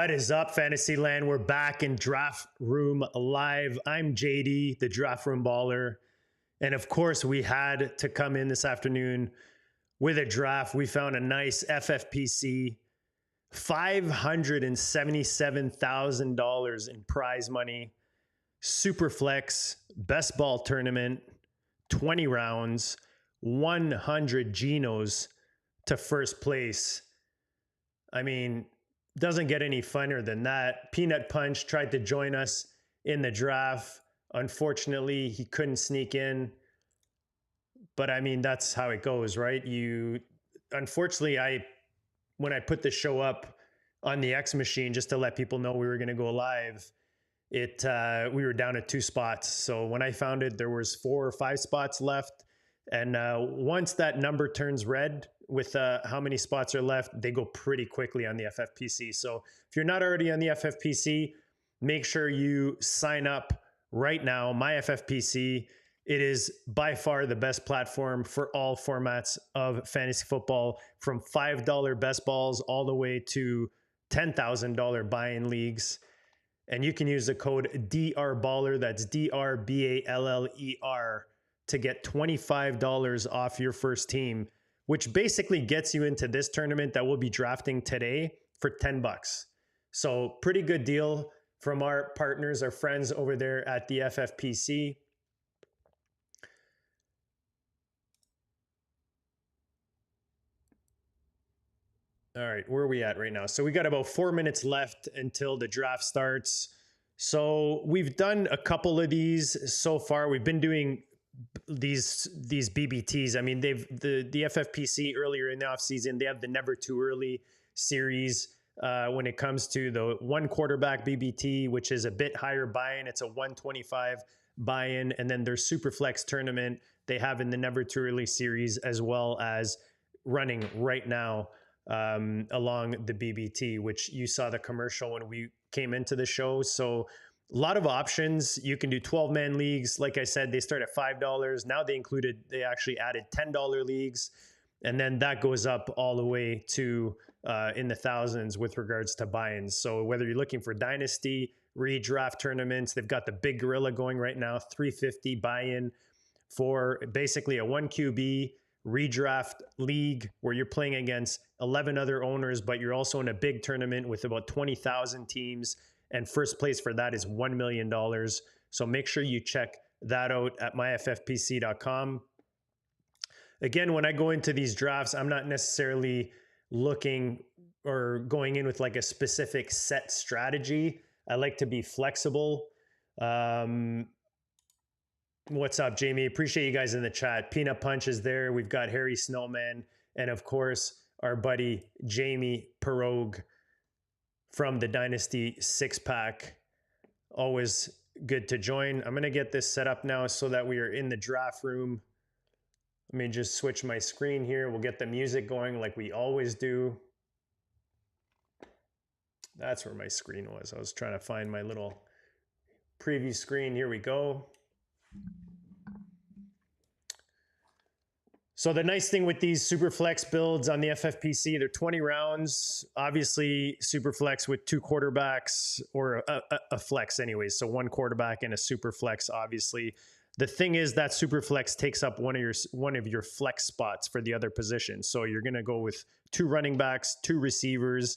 What is up, Fantasyland? We're back in Draft Room Live. I'm JD, the Draft Room Baller. And of course, we had to come in this afternoon with a draft. We found a nice FFPC, $577,000 in prize money, Superflex Best Ball tournament, 20 rounds, 100 Genos to first place. I mean, doesn't get any funner than that. Peanut Punch tried to join us in the draft. Unfortunately, he couldn't sneak in. But I mean, that's how it goes, right? Unfortunately, when I put the show up on the X machine just to let people know we were going to go live, we were down to 2 spots. So when I found it, there was 4 or 5 spots left. And once that number turns red with how many spots are left, they go pretty quickly on the FFPC. So if you're not already on the FFPC, make sure you sign up right now. My FFPC, it is by far the best platform for all formats of fantasy football, from $5 best balls all the way to $10,000 buy-in leagues. And you can use the code DRBALLER, that's DRBALLER, to get $25 off your first team, which basically gets you into this tournament that we'll be drafting today for $10. So pretty good deal from our partners, our friends over there at the FFPC. All right, where are we at right now? So we got about 4 minutes left until the draft starts. So we've done a couple of these so far. We've been doing these BBTs. I mean, the FFPC earlier in the offseason, they have the Never Too Early series when it comes to the 1 quarterback BBT, which is a bit higher buy-in. It's a 125 buy-in. And then their Superflex tournament they have in the Never Too Early series, as well as running right now along the BBT, which you saw the commercial when we came into the show. So a lot of options. You can do 12-man leagues. Like I said, they start at $5. Now they actually added $10 leagues. And then that goes up all the way to in the thousands with regards to buy-ins. So whether you're looking for dynasty, redraft tournaments, they've got the Big Gorilla going right now, $350 buy-in for basically a 1 QB redraft league where you're playing against 11 other owners, but you're also in a big tournament with about 20,000 teams. And first place for that is $1 million. So make sure you check that out at myffpc.com. Again, when I go into these drafts, I'm not necessarily looking or going in with like a specific set strategy. I like to be flexible. What's up, Jamie? Appreciate you guys in the chat. Peanut Punch is there. We've got Harry Snowman. And of course, our buddy Jamie Pirogue from the Dynasty 6-pack. Always good to join. I'm going to get this set up now so that we are in the draft room. Let me just switch my screen here. We'll get the music going like we always do. That's where my screen was. I was trying to find my little preview screen. Here we go. So the nice thing with these Superflex builds on the FFPC, they're 20 rounds. Obviously, Superflex with 2 quarterbacks, or a flex anyways. So 1 quarterback and a Superflex, obviously. The thing is that Superflex takes up one of your flex spots for the other position. So you're going to go with 2 running backs, 2 receivers,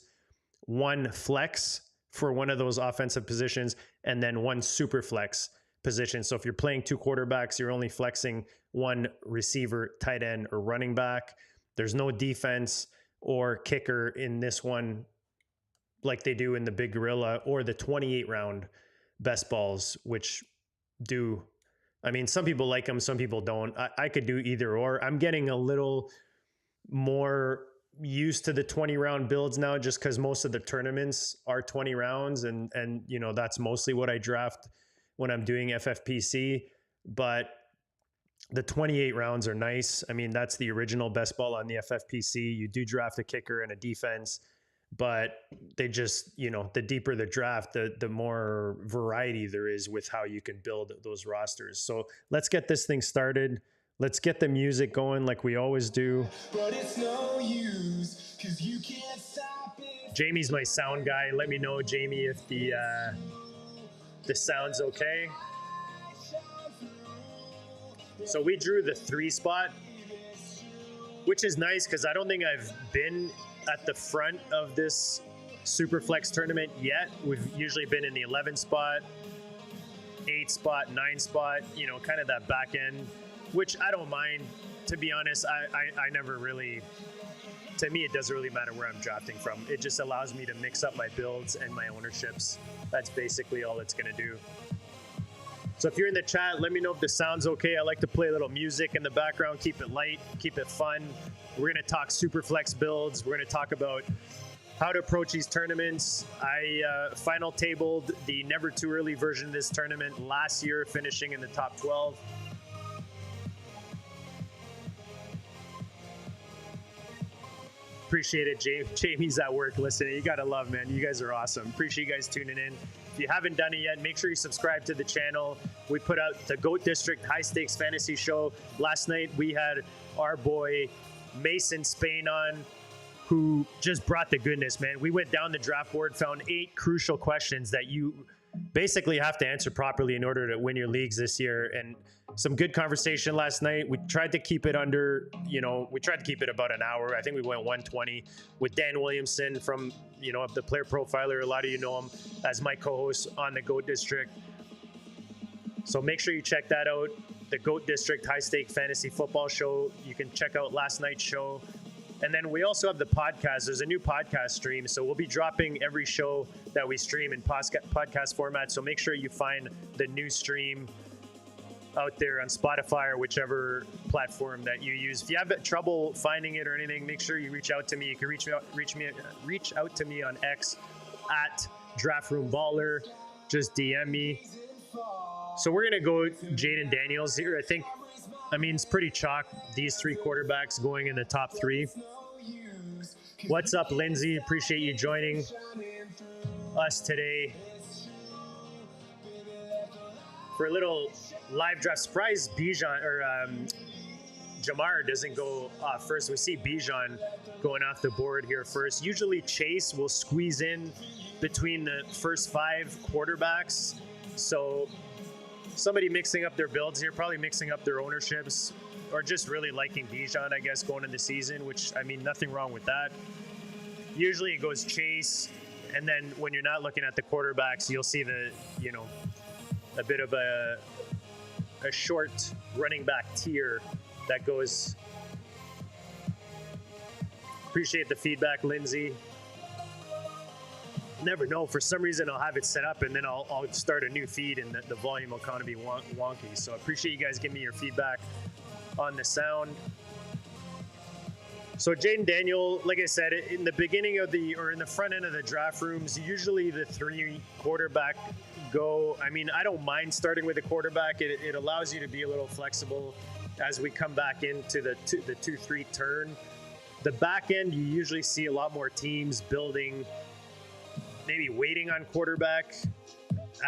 1 flex for one of those offensive positions, and then 1 Superflex position. So if you're playing 2 quarterbacks, you're only flexing 1 receiver, tight end, or running back. There's no defense or kicker in this one like they do in the Big Gorilla or the 28-round best balls, which do, I mean, some people like them, some people don't. I could do either or. I'm getting a little more used to the 20-round builds now just because most of the tournaments are 20 rounds and you know, that's mostly what I draft when I'm doing FFPC, but the 28 rounds are nice. I mean, that's the original best ball on the FFPC. You do draft a kicker and a defense, but they just, you know, the deeper the draft, the more variety there is with how you can build those rosters. So let's get this thing started. Let's get the music going like we always do. But it's no use, 'cause you can't stop it. Jamie's my sound guy. Let me know, Jamie, if the sound's okay. So we drew the 3 spot, which is nice because I don't think I've been at the front of this Superflex tournament yet. We've usually been in the 11 spot, 8 spot, 9 spot, you know, kind of that back end, which I don't mind. To be honest, I never really, to me, it doesn't really matter where I'm drafting from. It just allows me to mix up my builds and my ownerships. That's basically all it's going to do. So if you're in the chat, let me know if the sound's okay. I like to play a little music in the background, keep it light, keep it fun. We're going to talk Superflex builds. We're going to talk about how to approach these tournaments. I final tabled the never too early version of this tournament last year, finishing in the top 12. Appreciate it, Jamie's at work listening. You gotta love, man. You guys are awesome. Appreciate you guys tuning in. If you haven't done it yet, make sure you subscribe to the channel. We put out the GOAT District High Stakes Fantasy Show. Last night we had our boy Mason Spain on, who just brought the goodness, man. We went down the draft board, found 8 crucial questions that you basically have to answer properly in order to win your leagues this year. And some good conversation last night. We tried to keep it under, you know, we tried to keep it about an hour. I think we went 120 with Dan Williamson from, you know, the Player Profiler. A lot of you know him as my co-host on the GOAT District. So make sure you check that out. The GOAT District High Stake Fantasy Football Show. You can check out last night's show. And then we also have the podcast. There's a new podcast stream. So we'll be dropping every show that we stream in podcast format. So make sure you find the new stream out there on Spotify or whichever platform that you use. If you have trouble finding it or anything, make sure you reach out to me. You can reach out to me on X at DraftRoomBaller. Just DM me. So we're gonna go Jaden Daniels here. I mean, it's pretty chalk. These 3 quarterbacks going in the top 3. What's up, Lindsay? Appreciate you joining us today for a little live draft. Surprise, Bijan or Jamar doesn't go off first. We see Bijan going off the board here first. Usually Chase will squeeze in between the first 5 quarterbacks. So somebody mixing up their builds here, probably mixing up their ownerships, or just really liking Bijan, I guess, going into the season, which, I mean, nothing wrong with that. Usually it goes Chase, and then when you're not looking at the quarterbacks, you'll see the, you know, a bit of a short running back tier that goes. Appreciate the feedback, Lindsay. Never know. For some reason, I'll have it set up and then I'll start a new feed and the volume will kind of be wonky. So I appreciate you guys giving me your feedback on the sound. So Jaden Daniel, like I said, in the beginning of in the front end of the draft rooms, usually the 3 quarterback go. I mean, I don't mind starting with a quarterback. It allows you to be a little flexible as we come back into the 2-3 turn. The back end, you usually see a lot more teams building, maybe waiting on quarterback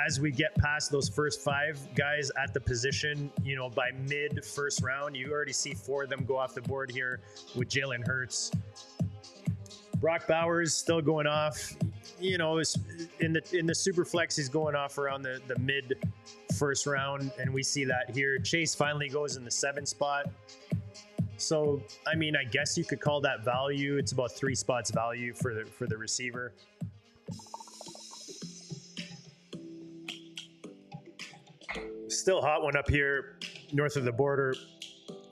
as we get past those first 5 guys at the position. You know, by mid first round, you already see 4 of them go off the board here with Jalen Hurts. Brock Bowers still going off. You know, in the Superflex, he's going off around the mid first round, and we see that here. Chase finally goes in the 7 spot. So, I mean, I guess you could call that value. It's about 3 spots value for the receiver. Still hot one up here north of the border.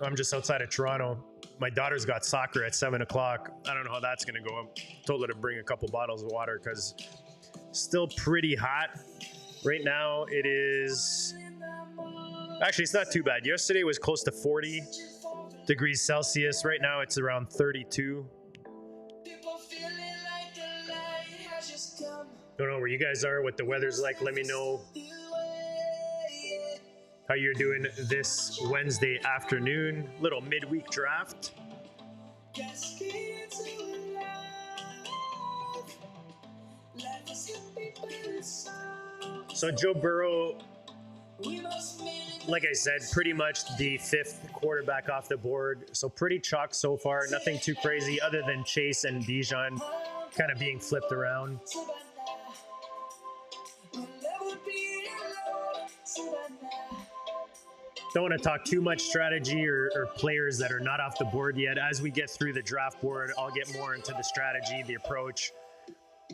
I'm just outside of Toronto. My daughter's got soccer at 7 o'clock. I don't know how that's going to go. I told her to bring a couple bottles of water because still pretty hot. Right now it is, actually it's not too bad. Yesterday was close to 40 degrees Celsius. Right now it's around 32. Don't know where you guys are, what the weather's like. Let me know how you're doing this Wednesday afternoon. Little midweek draft. So Joe Burrow, like I said, pretty much the 5th quarterback off the board. So pretty chalk so far. Nothing too crazy other than Chase and Bijan. kind of being flipped around. Don't want to talk too much strategy or players that are not off the board yet. As we get through the draft board, I'll get more into the strategy, the approach,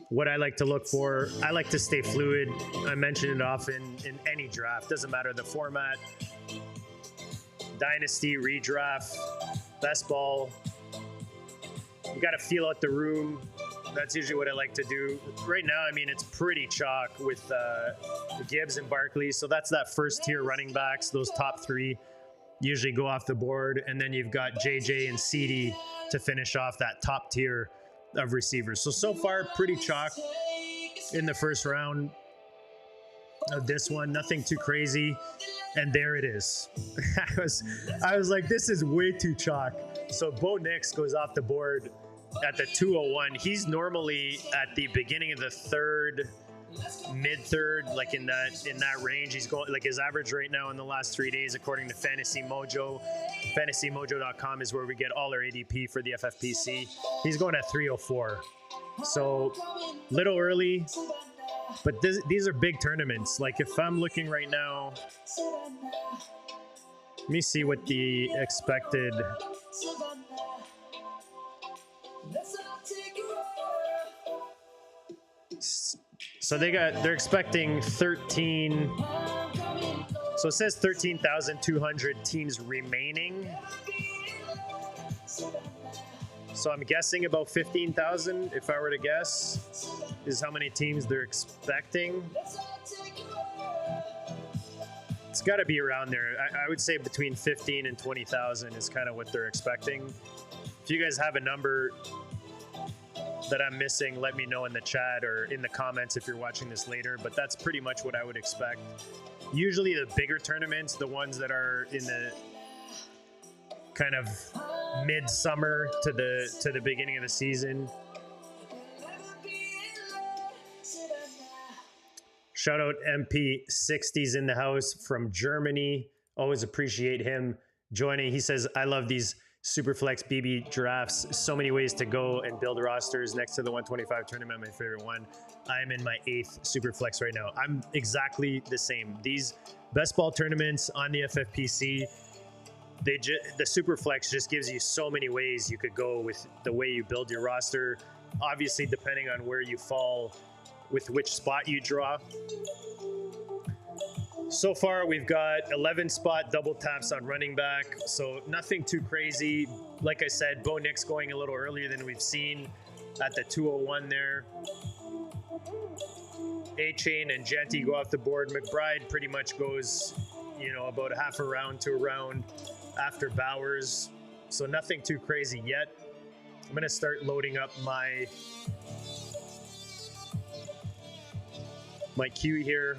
what I like to look for. I like to stay fluid. I mention it often in any draft. Doesn't matter the format. Dynasty, redraft, best ball. You got to feel out the room. That's usually what I like to do. Right now, I mean, it's pretty chalk with Gibbs and Barkley. So that's that first tier running backs. Those top three usually go off the board. And then you've got JJ and CD to finish off that top tier of receivers. So far, pretty chalk in the first round of this one. Nothing too crazy. And there it is. I was like, this is way too chalk. So Bo Nix goes off the board at the 201. He's normally at the beginning of the third, mid-third, like in that range. He's going, like, his average right now in the last 3 days, according to Fantasy Mojo. FantasyMojo.com is where we get all our ADP for the FFPC. He's going at 304. So little early, but these are big tournaments. Like, if I'm looking right now, let me see what the expected. So they're expecting 13. So it says 13,200 teams remaining. So I'm guessing about 15,000, if I were to guess, is how many teams they're expecting. It's got to be around there. I would say between 15 and 20,000 is kind of what they're expecting. If you guys have a number that I'm missing, let me know in the chat or in the comments if you're watching this later, but that's pretty much what I would expect. Usually the bigger tournaments, the ones that are in the kind of mid-summer to the beginning of the season. Shout out MP60's in the house from Germany. Always appreciate him joining. He says, I love these Superflex BB drafts. So many ways to go and build rosters. Next to the 125 tournament, my favorite one. I am in my 8th Superflex right now. I'm exactly the same. These best ball tournaments on the FFPC, the Superflex just gives you so many ways you could go with the way you build your roster. Obviously, depending on where you fall with which spot you draw. So far, we've got 11 spot double taps on running back, so nothing too crazy. Like I said, Bo Nix going a little earlier than we've seen at the 201 there. A-Chain and Genty go off the board. McBride pretty much goes, about a half a round to a round after Bowers, so nothing too crazy yet. I'm going to start loading up my queue here.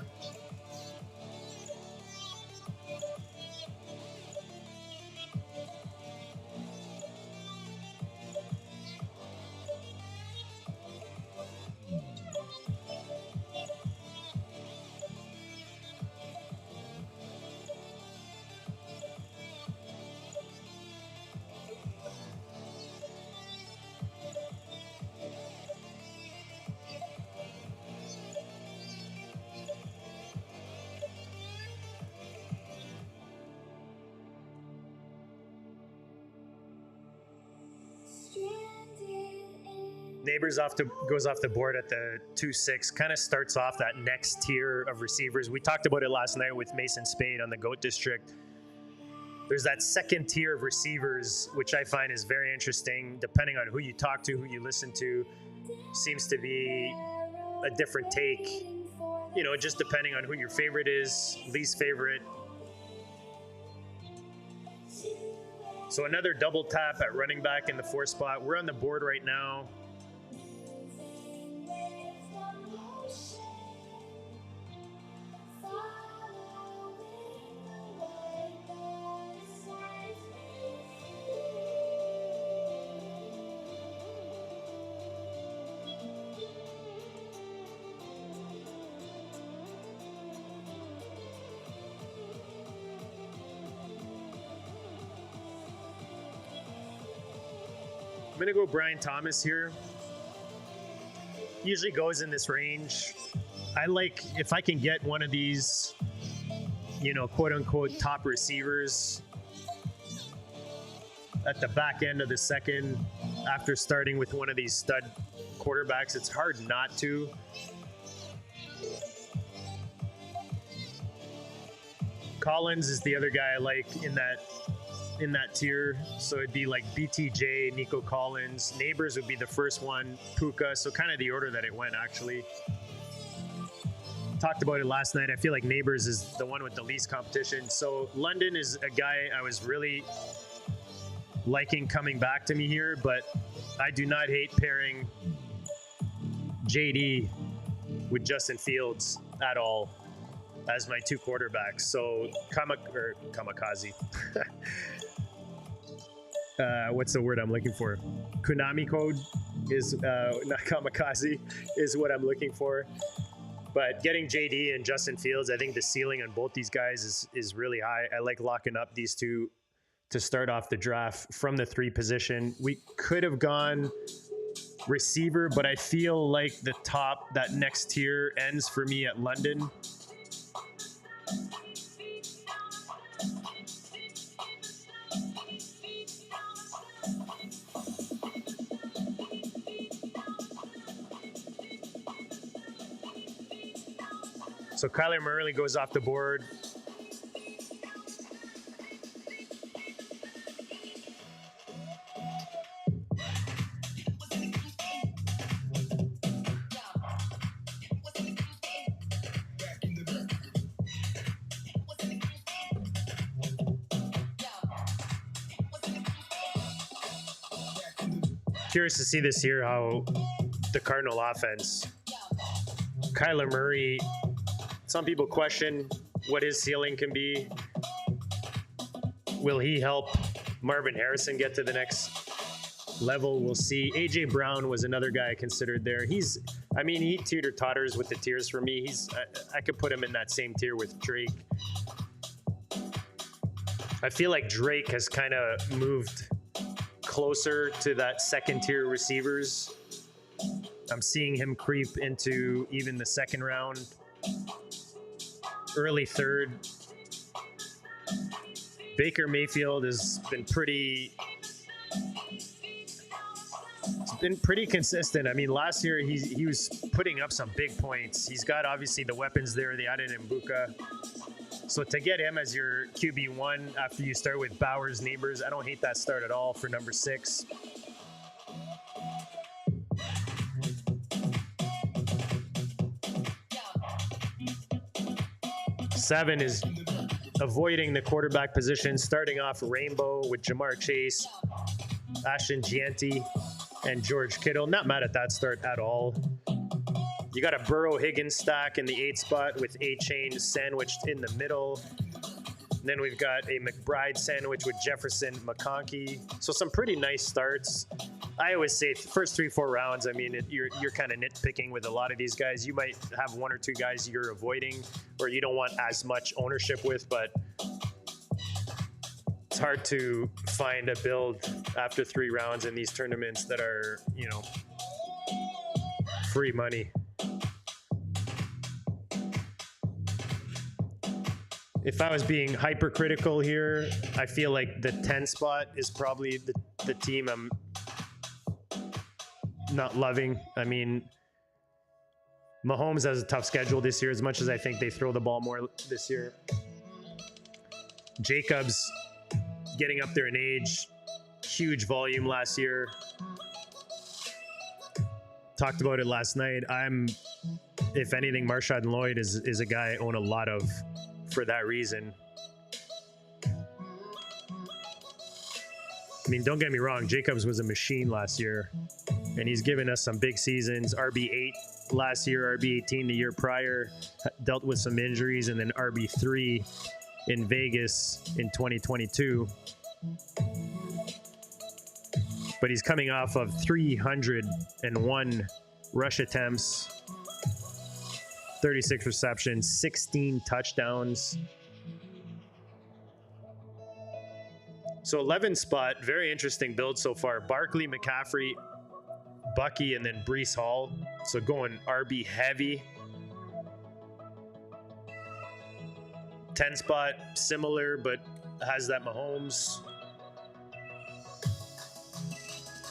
Neighbors goes off the board at the 2-6, kind of starts off that next tier of receivers. We talked about it last night with Mason Spade on the GOAT District. There's that second tier of receivers, which I find is very interesting. Depending on who you talk to, who you listen to, seems to be a different take. Just depending on who your favorite is, least favorite. So another double tap at running back in the 4 spot. We're on the board right now. I'm going to go Brian Thomas here. usually goes in this range. I like if I can get one of these, you know, quote unquote top receivers at the back end of the second after starting with one of these stud quarterbacks. It's hard not to. Collins is the other guy I like in that tier. So it'd be like BTJ, Nico Collins. Neighbors would be the first one, Puka. So kind of the order that it went, actually. Talked about it last night. I feel like Neighbors is the one with the least competition. So London is a guy I was really liking coming back to me here, but I do not hate pairing JD with Justin Fields at all as my two quarterbacks. So Kamikaze. What's the word I'm looking for? Konami code is not Kamikaze is what I'm looking for. But getting JD and Justin Fields, I think the ceiling on both these guys is really high. I like locking up these two to start off the draft from the 3 position. We could have gone receiver, but I feel like the top, that next tier ends for me at London. So Kyler Murray goes off the board. Curious to see this year how the Cardinal offense, Kyler Murray, some people question what his ceiling can be. Will he help Marvin Harrison get to the next level? We'll see. AJ Brown was another guy I considered there. He teeter-totters with the tiers for me. I could put him in that same tier with Drake. I feel like Drake has kind of moved closer to that second tier receivers. I'm seeing him creep into even the second round, early third. Baker Mayfield has been pretty consistent. I mean, last year he was putting up some big points. He's got obviously the weapons there. They added Mbuka. So to get him as your QB1 after you start with Bowers, Neighbors, I don't hate that start at all for number 6. Seven is avoiding the quarterback position, starting off Rainbow with Jamar Chase, Ashton Gianti, and George Kittle. Not mad at that start at all. You got a Burrow-Higgins stack in the 8th spot with A-Chain sandwiched in the middle. And then we've got a McBride sandwich with Jefferson McConkey. So some pretty nice starts. I always say first 3-4 rounds, I mean, you're kind of nitpicking with a lot of these guys. You might have 1 or 2 guys you're avoiding or you don't want as much ownership with, but it's hard to find a build after 3 rounds in these tournaments that are, you know, free money. If I was being hypercritical here, I feel like the 10 spot is probably the team I'm not loving. I mean, Mahomes has a tough schedule this year, as much as I think they throw the ball more this year. Jacobs getting up there in age, huge volume last year. Talked about it last night. If anything, Marshawn Lloyd is a guy I own a lot of for that reason. I mean, don't get me wrong, Jacobs was a machine last year, and he's given us some big seasons. RB8 last year, RB18 the year prior, dealt with some injuries, and then RB3 in Vegas in 2022. But he's coming off of 301 rush attempts, 36 receptions, 16 touchdowns. So 11 spot, very interesting build so far. Barkley, McCaffrey, Bucky and then Brees Hall. So going RB heavy. 10 spot, similar, but has that Mahomes.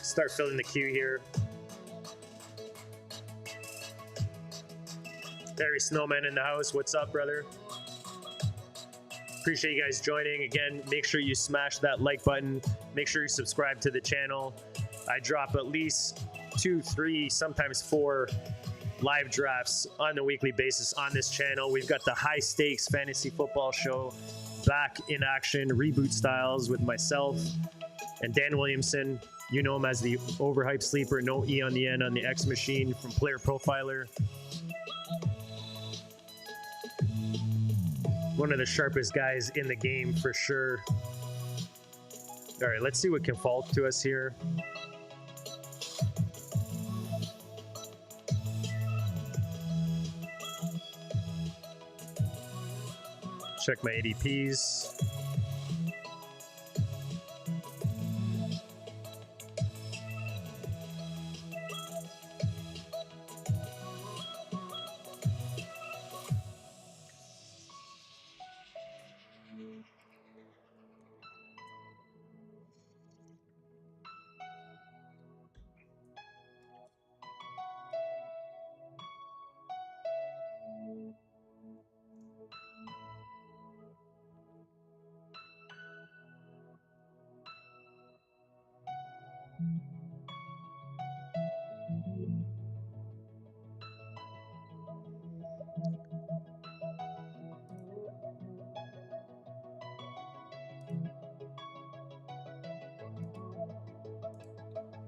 Start filling the queue here. Harry Snowman in the house. What's up, brother? Appreciate you guys joining. Again, make sure you smash that like button. Make sure you subscribe to the channel. I drop at least 2, 3, sometimes 4 live drafts on the weekly basis on this channel. We've got the high stakes fantasy football show back in action, reboot styles with myself and Dan Williamson. You know him as the overhyped sleeper, no E on the end on the X machine from Player Profiler. One of the sharpest guys in the game for sure. All right, let's see what can fall to us here. Check my ADPs.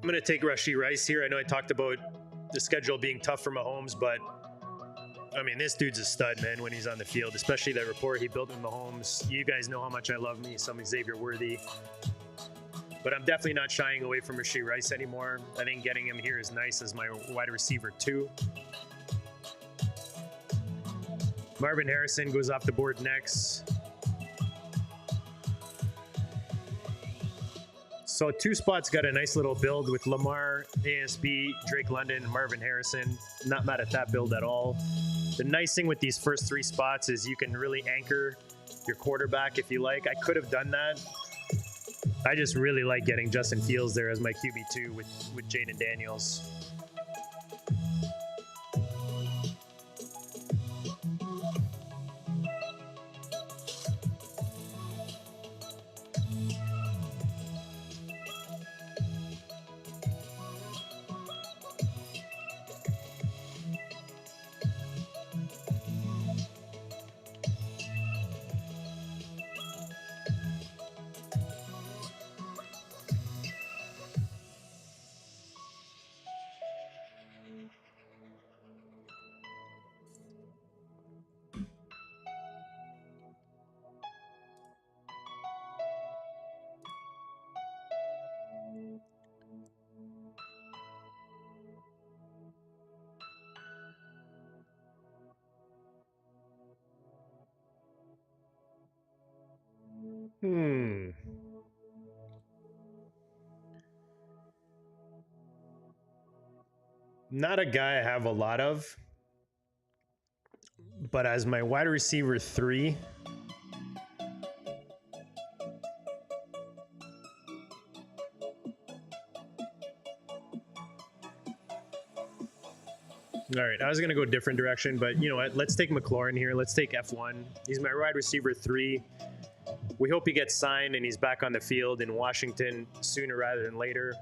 I'm going to take Rashee Rice here. I know I talked about the schedule being tough for Mahomes, but I mean, this dude's a stud, man, when he's on the field, especially that rapport he built with Mahomes. You guys know how much I love me some Xavier Worthy, but I'm definitely not shying away from Rashee Rice anymore. I think getting him here is nice as my wide receiver 2. Marvin Harrison goes off the board next. So 2 spots got a nice little build with Lamar, ASB, Drake London, and Marvin Harrison. Not mad at that build at all. The nice thing with these first 3 spots is you can really anchor your quarterback if you like. I could have done that. I just really like getting Justin Fields there as my QB2 with Jaden Daniels. Not a guy I have a lot of, but as my wide receiver 3, all right, I was going to go a different direction, but you know what? Let's take McLaurin here. Let's take F1. He's my wide receiver 3. We hope he gets signed and he's back on the field in Washington sooner rather than later.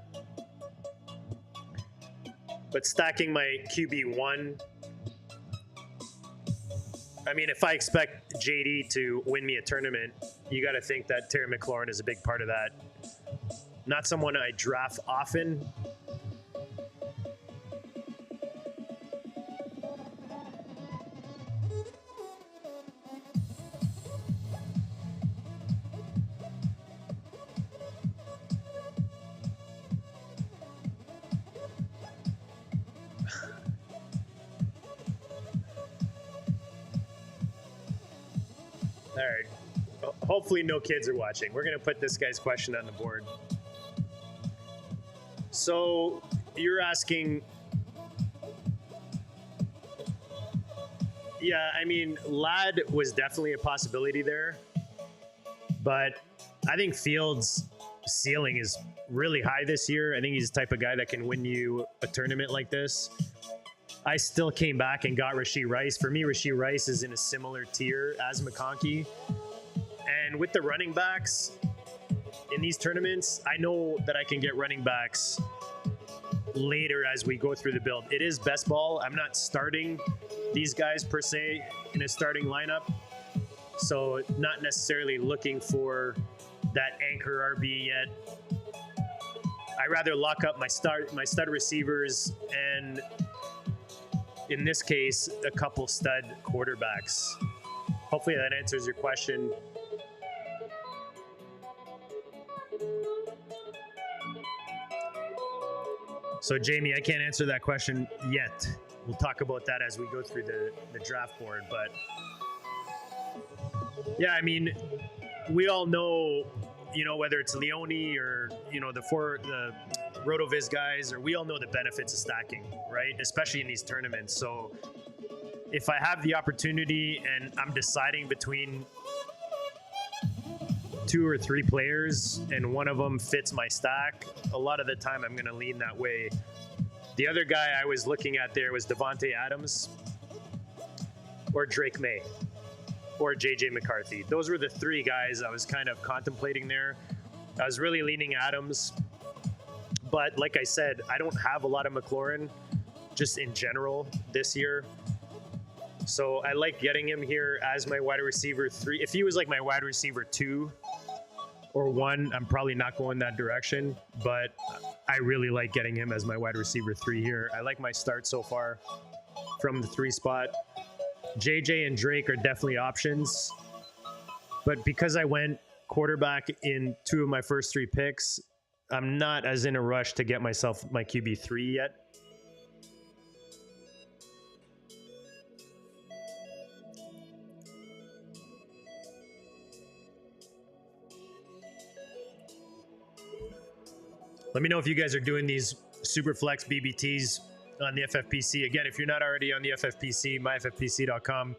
But stacking my QB1, I mean, if I expect JD to win me a tournament, you got to think that Terry McLaurin is a big part of that. Not someone I draft often. All right. Hopefully no kids are watching. We're going to put this guy's question on the board. So you're asking. Yeah, I mean, Ladd was definitely a possibility there, but I think Fields' ceiling is really high this year. I think he's the type of guy that can win you a tournament like this. I still came back and got Rashee Rice. For me, Rashee Rice is in a similar tier as McConkey. And with the running backs in these tournaments, I know that I can get running backs later as we go through the build. It is best ball. I'm not starting these guys per se in a starting lineup, so not necessarily looking for that anchor RB yet. I rather lock up my stud receivers and, in this case, a couple stud quarterbacks. Hopefully that answers your question. So Jamie, I can't answer that question yet. We'll talk about that as we go through the draft board. But yeah, I mean, we all know, you know, whether it's Leone or, you know, the RotoViz guys, or we all know the benefits of stacking, right? Especially in these tournaments. So if I have the opportunity and I'm deciding between 2 or 3 players and one of them fits my stack, a lot of the time I'm going to lean that way. The other guy I was looking at there was Devontae Adams or Drake May or JJ McCarthy. Those were the 3 guys I was kind of contemplating there. I was really leaning Adams, but like I said, I don't have a lot of McLaurin just in general this year. So I like getting him here as my wide receiver 3. If he was like my wide receiver 2 or 1, I'm probably not going that direction, but I really like getting him as my wide receiver 3 here. I like my start so far from the 3 spot. JJ and Drake are definitely options, but because I went quarterback in 2 of my first 3 picks, I'm not as in a rush to get myself my QB3 yet. Let me know if you guys are doing these Superflex BBTs on the FFPC. Again, if you're not already on the FFPC, myffpc.com,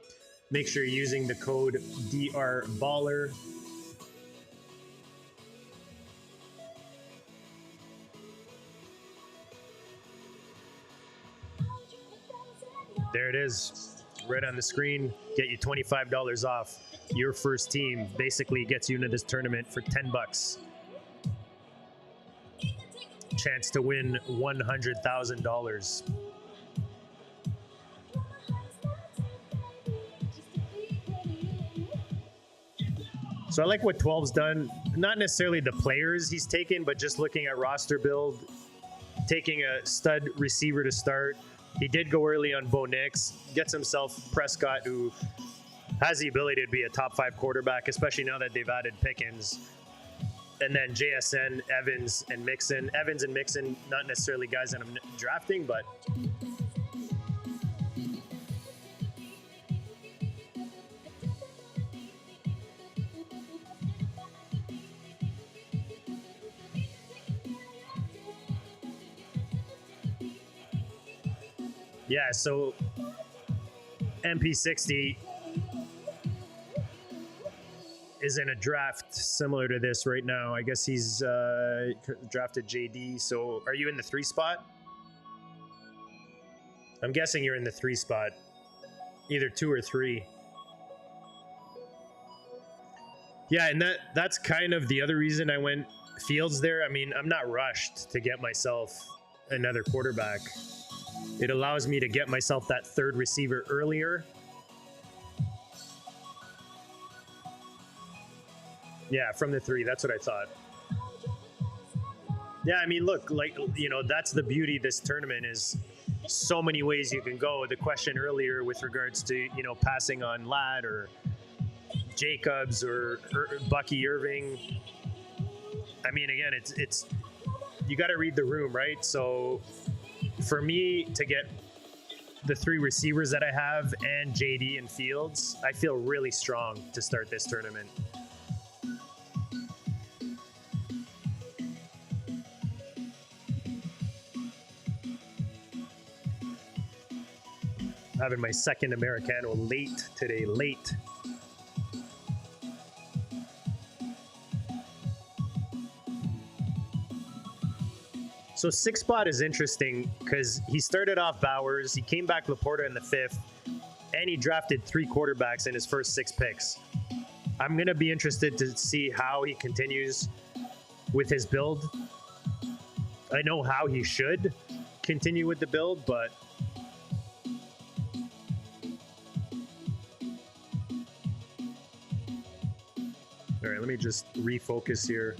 make sure you're using the code DRBaller. There it is, right on the screen. Get you $25 off your first team. Basically gets you into this tournament for $10. Chance to win $100,000. So I like what 12's done. Not necessarily the players he's taken, but just looking at roster build, taking a stud receiver to start. He did go early on Bo Nix, gets himself Prescott, who has the ability to be a top 5 quarterback, especially now that they've added Pickens. And then JSN, Evans, and Mixon. Evans and Mixon, not necessarily guys that I'm drafting, but yeah, so MP60 is in a draft similar to this right now. I guess he's drafted JD. So are you in the 3 spot? I'm guessing you're in the 3 spot, either 2 or 3. Yeah, and that's kind of the other reason I went Fields there. I mean, I'm not rushed to get myself another quarterback. It allows me to get myself that 3rd receiver earlier. Yeah, from the 3. That's what I thought. Yeah, I mean, look, like, you know, that's the beauty of this tournament is so many ways you can go. The question earlier with regards to, you know, passing on Ladd or Jacobs or Bucky Irving. I mean, again, it's you got to read the room, right? So for me to get the 3 receivers that I have and JD and Fields, I feel really strong to start this tournament. having my second Americano late today, late. So 6 spot is interesting because he started off Bowers, he came back Laporta in the 5th, and he drafted 3 quarterbacks in his first 6 picks. I'm going to be interested to see how he continues with his build. I know how he should continue with the build, but all right, let me just refocus here.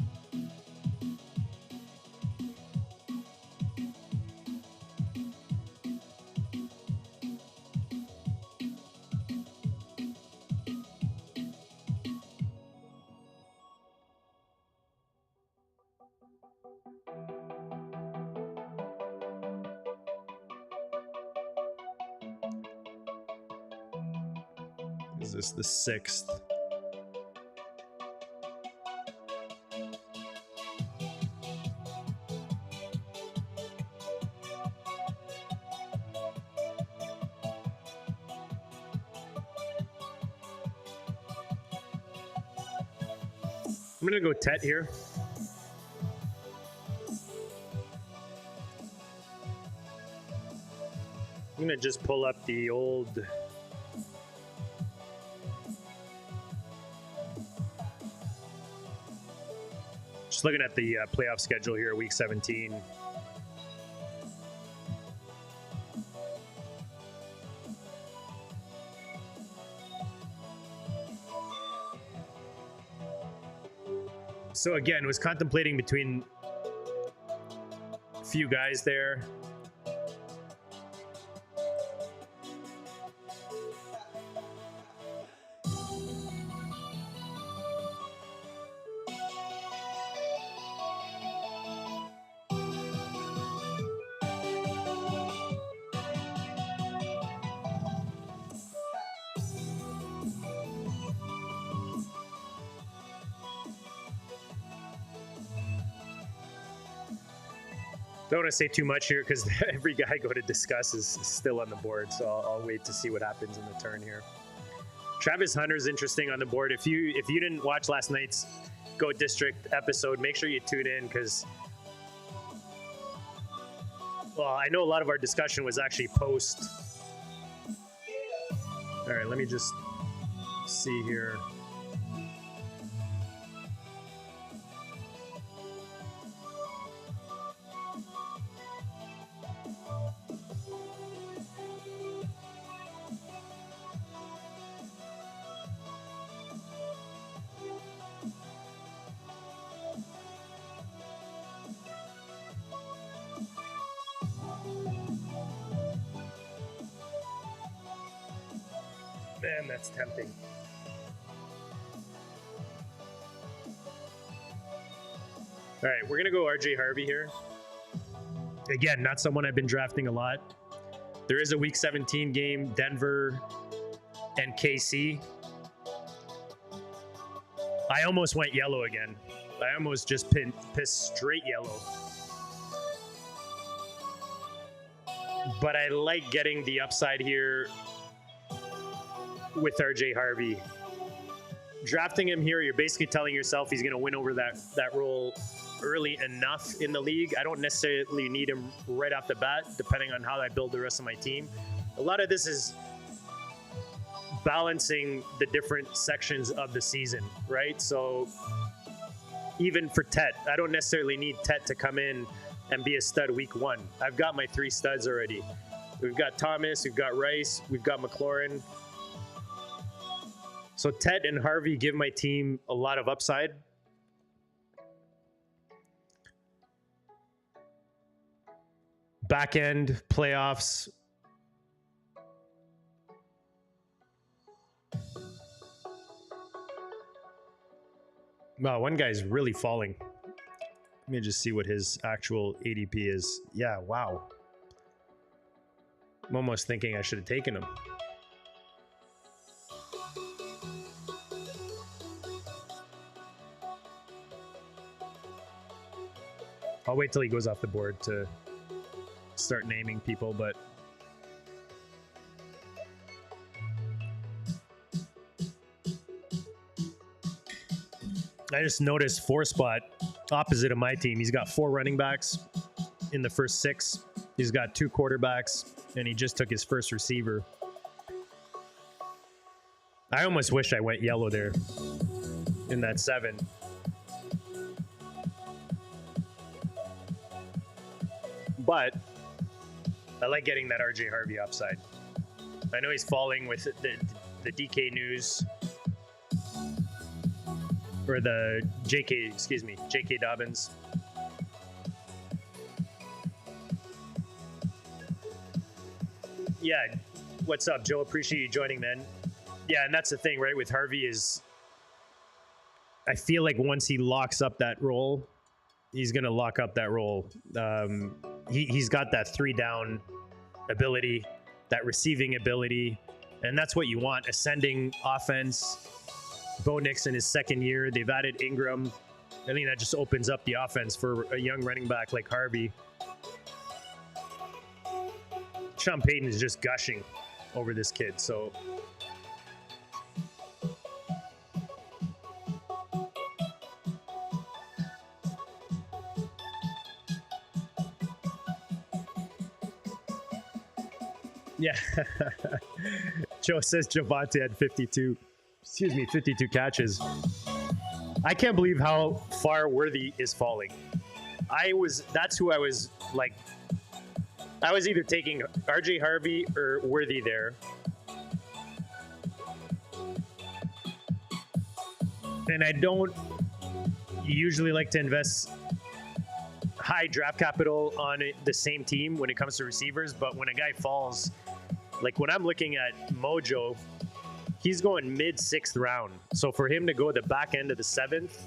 Is this the 6th? I'm gonna go Tet here. I'm gonna just pull up the old just looking at the playoff schedule here, week 17. So again, was contemplating between a few guys there. Don't want to say too much here because every guy I go to discuss is still on the board, so I'll wait to see what happens in the turn here. Travis Hunter's interesting on the board. If you didn't watch last night's Go District episode, make sure you tune in because, well, I know a lot of our discussion was actually post. All right, let me just see here. Man, that's tempting. All right, we're going to go RJ Harvey here. Again, not someone I've been drafting a lot. There is a Week 17 game, Denver and KC. I almost went yellow again. I almost just pissed straight yellow. But I like getting the upside here with RJ Harvey. Drafting him here, you're basically telling yourself he's going to win over that role early enough in the league. I don't necessarily need him right off the bat, depending on how I build the rest of my team. A lot of this is balancing the different sections of the season, right? So even for Tet, I don't necessarily need Tet to come in and be a stud week 1. I've got my 3 studs already. We've got Thomas, we've got Rice, we've got McLaurin. So Tet and Harvey give my team a lot of upside. Back end playoffs. Wow, one guy's really falling. Let me just see what his actual ADP is. Yeah, wow. I'm almost thinking I should have taken him. I'll wait till he goes off the board to start naming people, but I just noticed 4-spot opposite of my team. He's got 4 running backs in the first 6. He's got 2 quarterbacks, and he just took his first receiver. I almost wish I went yellow there in that 7. But I like getting that RJ Harvey upside. I know he's falling with the DK news. Or the J.K. Dobbins. Yeah, what's up, Joe? Appreciate you joining, man. Yeah, and that's the thing, right, with Harvey is I feel like once he locks up that role, he's going to lock up that role. He's got that 3-down ability, that receiving ability, and that's what you want. Ascending offense. Bo Nix in his 2nd year. They've added Ingram. I think that just opens up the offense for a young running back like Harvey. Sean Payton is just gushing over this kid, so... Yeah. Joe says Javonte had 52 catches. I can't believe how far Worthy is falling. That's who I was like. I was either taking RJ Harvey or Worthy there. And I don't usually like to invest high draft capital on the same team when it comes to receivers, but when a guy falls, like when I'm looking at Mojo, he's going mid-6th round. So for him to go the back end of the 7th,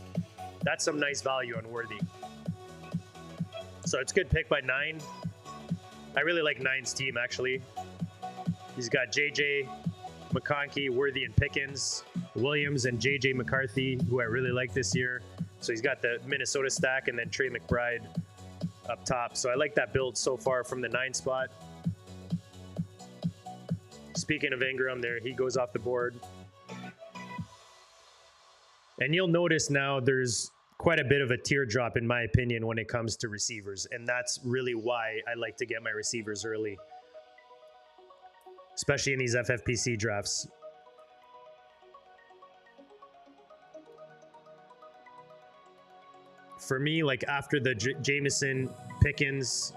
that's some nice value on Worthy. So it's a good pick by 9. I really like 9's team, actually. He's got JJ, McConkey, Worthy, and Pickens, Williams, and JJ McCarthy, who I really like this year. So he's got the Minnesota stack and then Trey McBride up top. So I like that build so far from the 9 spot. Speaking of Ingram there, he goes off the board. And you'll notice now there's quite a bit of a teardrop, in my opinion, when it comes to receivers. And that's really why I like to get my receivers early, especially in these FFPC drafts. For me, like after the Jameson, Pickens,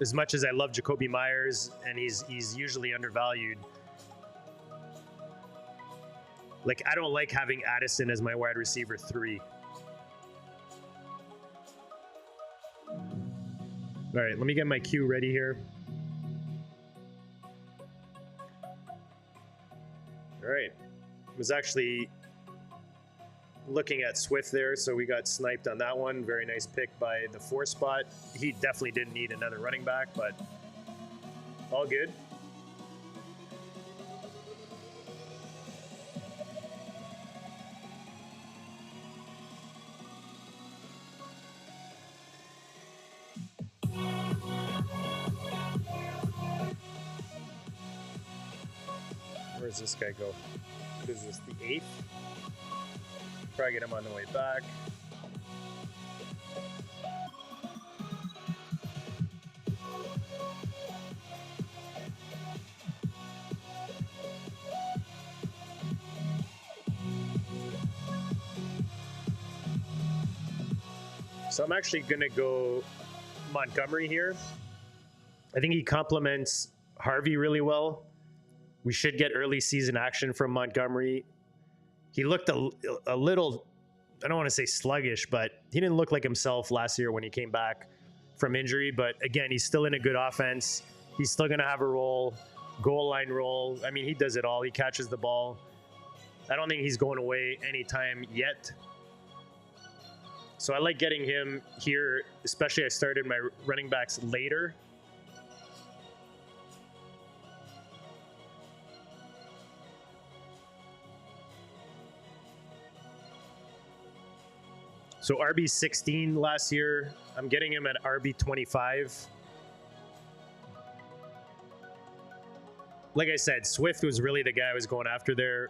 as much as I love Jacoby Myers, and he's usually undervalued, like I don't like having Addison as my wide receiver 3. All right, let me get my queue ready here. All right, I was actually looking at Swift there, so we got sniped on that one. Very nice pick by the 4 spot. He definitely didn't need another running back, but all good. Where does this guy go? What is this, the 8th? Probably get him on the way back. So I'm actually going to go Montgomery here. I think he complements Harvey really well. We should get early season action from Montgomery. He looked a little, I don't want to say sluggish, but he didn't look like himself last year when he came back from injury. But again, he's still in a good offense. He's still going to have a role, goal line role. I mean, he does it all. He catches the ball. I don't think he's going away anytime yet. So I like getting him here, especially I started my running backs later. So RB 16 last year, I'm getting him at RB 25. Like I said, Swift was really the guy I was going after there.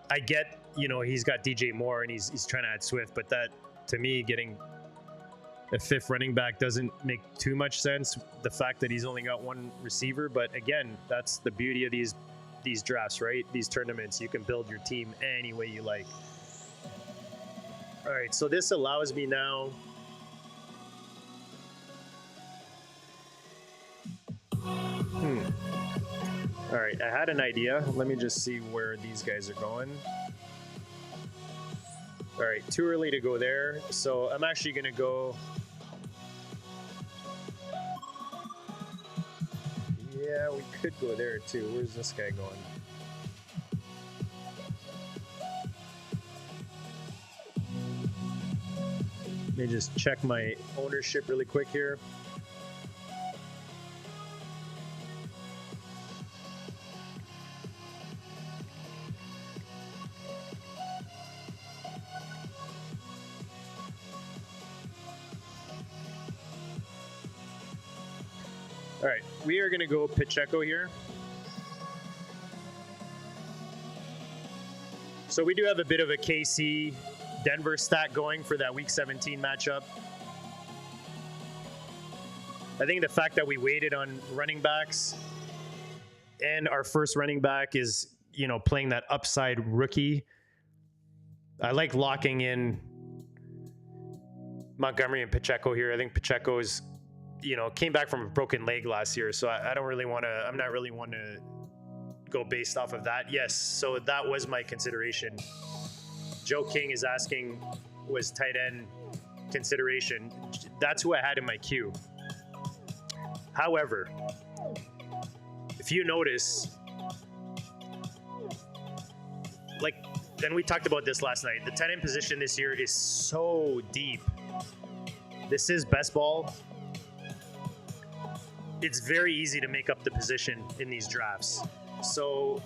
I get, you know, he's got DJ Moore and he's trying to add Swift, but that, to me, getting a fifth running back doesn't make too much sense. The fact that he's only got one receiver, but again, that's the beauty of these drafts, right? These tournaments, you can build your team any way you like. All right, so this allows me now all right, I had an idea. Let me just see where these guys are going. All right, too early to go there. So I'm actually gonna go. Yeah, we could go there too. Where's this guy going? Let me just check my ownership really quick here. All right, we are going to go Pacheco here. So we do have a bit of a KC Denver stack going for that Week 17 matchup. I think the fact that we waited on running backs and our first running back is, you know, playing that upside rookie. I like locking in Montgomery and Pacheco here. I think Pacheco is, you know, came back from a broken leg last year, so I don't really want to. I'm not really one to go based off of that. Yes, so that was my consideration. Joe King is asking, was tight end consideration? That's who I had in my queue. However, if you notice, like, and we talked about this last night, the tight end position this year is so deep. This is best ball. It's very easy to make up the position in these drafts. So,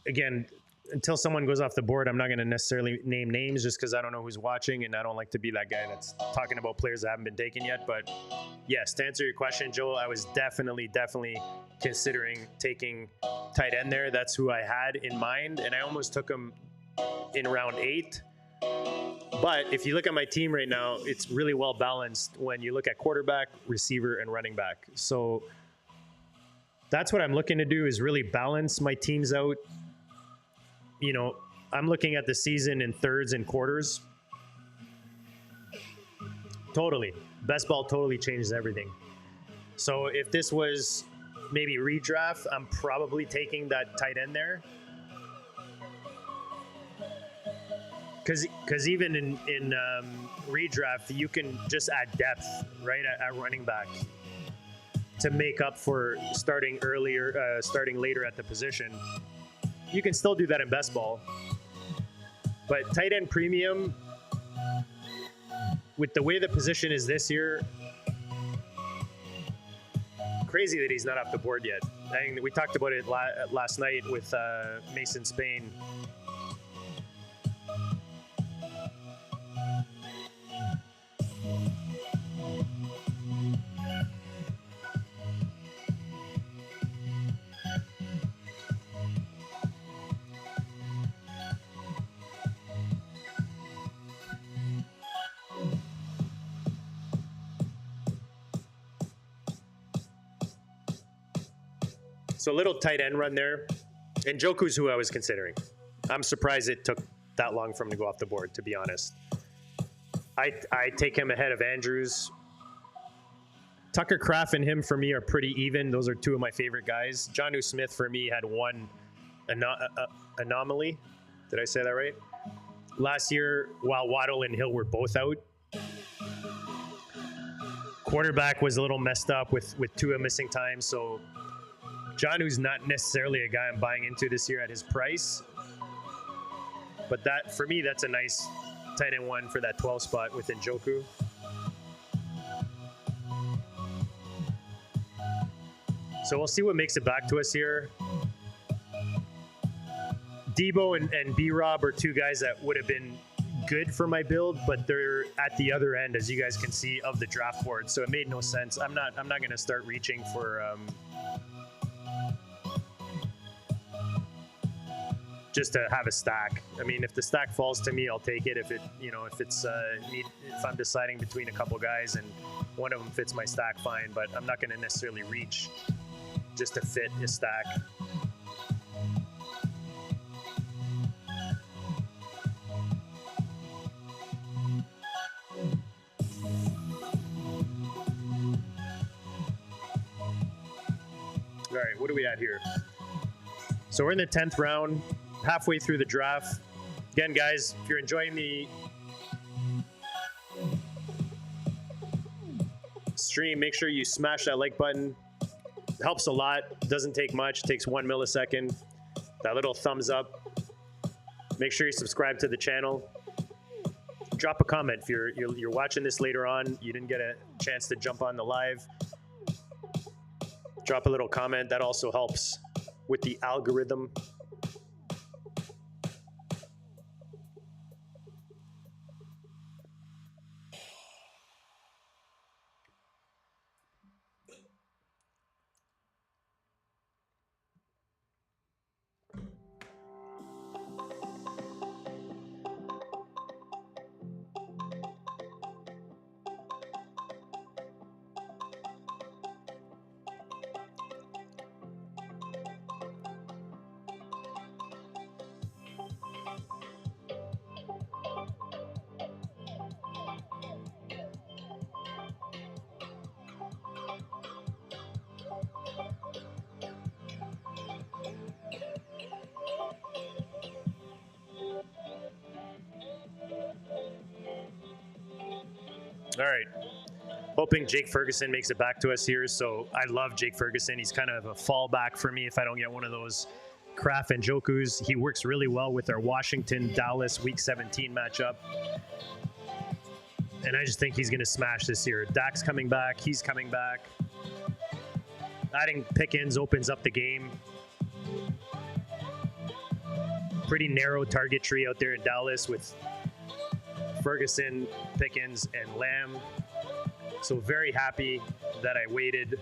again, until someone goes off the board, I'm not going to necessarily name names just because I don't know who's watching, and I don't like to be that guy that's talking about players that haven't been taken yet. But yes, to answer your question, Joel, I was definitely considering taking tight end there. That's who I had in mind, and I almost took him in round 8. But if you look at my team right now, it's really well balanced when you look at quarterback, receiver, and running back. So that's what I'm looking to do, is really balance my teams out. You know, I'm looking at the season in thirds and quarters. Totally. Best ball totally changes everything. So if this was maybe redraft, I'm probably taking that tight end there. Because even in redraft, you can just add depth, right, at running back to make up for starting later at the position. You can still do that in best ball. But tight end premium, with the way the position is this year, crazy that he's not off the board yet. I think we talked about it last night with Mason Spain. So a little tight end run there. And Njoku's who I was considering. I'm surprised it took that long for him to go off the board, to be honest. I take him ahead of Andrews. Tucker Kraft and him, for me, are pretty even. Those are two of my favorite guys. Jonnu Smith, for me, had one anomaly. Did I say that right? Last year, while Waddle and Hill were both out, quarterback was a little messed up with Tua missing time, so Jonnu's not necessarily a guy I'm buying into this year at his price. But that, for me, that's a nice tight end one for that 12 spot with Njoku. So we'll see what makes it back to us here. Debo and B-Rob are two guys that would have been good for my build, but they're at the other end, as you guys can see, of the draft board. So it made no sense. I'm not going to start reaching for just to have a stack. I mean, if the stack falls to me, I'll take it. If it, you know, if it's if I'm deciding between a couple guys and one of them fits my stack, fine. But I'm not going to necessarily reach just to fit a stack. All right, what are we at here? So we're in the 10th round, halfway through the draft. Again, guys, if you're enjoying the stream, make sure you smash that like button. It helps a lot. Doesn't take much. It takes 1 millisecond. That little thumbs up. Make sure you subscribe to the channel. Drop a comment if you're watching this later on. You didn't get a chance to jump on the live. Drop a little comment. That also helps with the algorithm. All right. Hoping Jake Ferguson makes it back to us here. So I love Jake Ferguson. He's kind of a fallback for me if I don't get one of those Kraft and Jokus. He works really well with our Washington-Dallas Week 17 matchup. And I just think he's going to smash this year. Dak's coming back. He's coming back. Adding Pickens opens up the game. Pretty narrow target tree out there in Dallas with Ferguson, Pickens, and Lamb. So very happy that I waited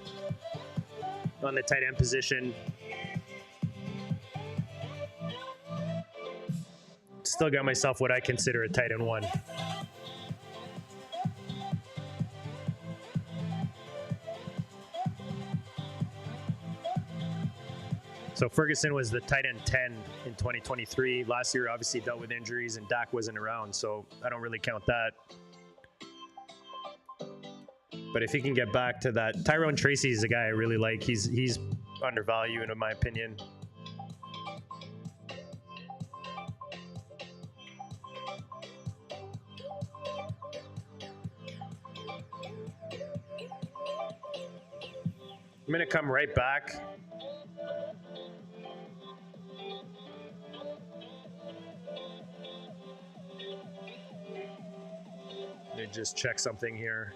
on the tight end position. Still got myself what I consider a tight end one. So Ferguson was the tight end 10 in 2023. Last year, obviously dealt with injuries and Dak wasn't around, so I don't really count that. But if he can get back to that, Tyrone Tracy is a guy I really like. He's undervalued in my opinion. I'm gonna come right back. Let me just check something here.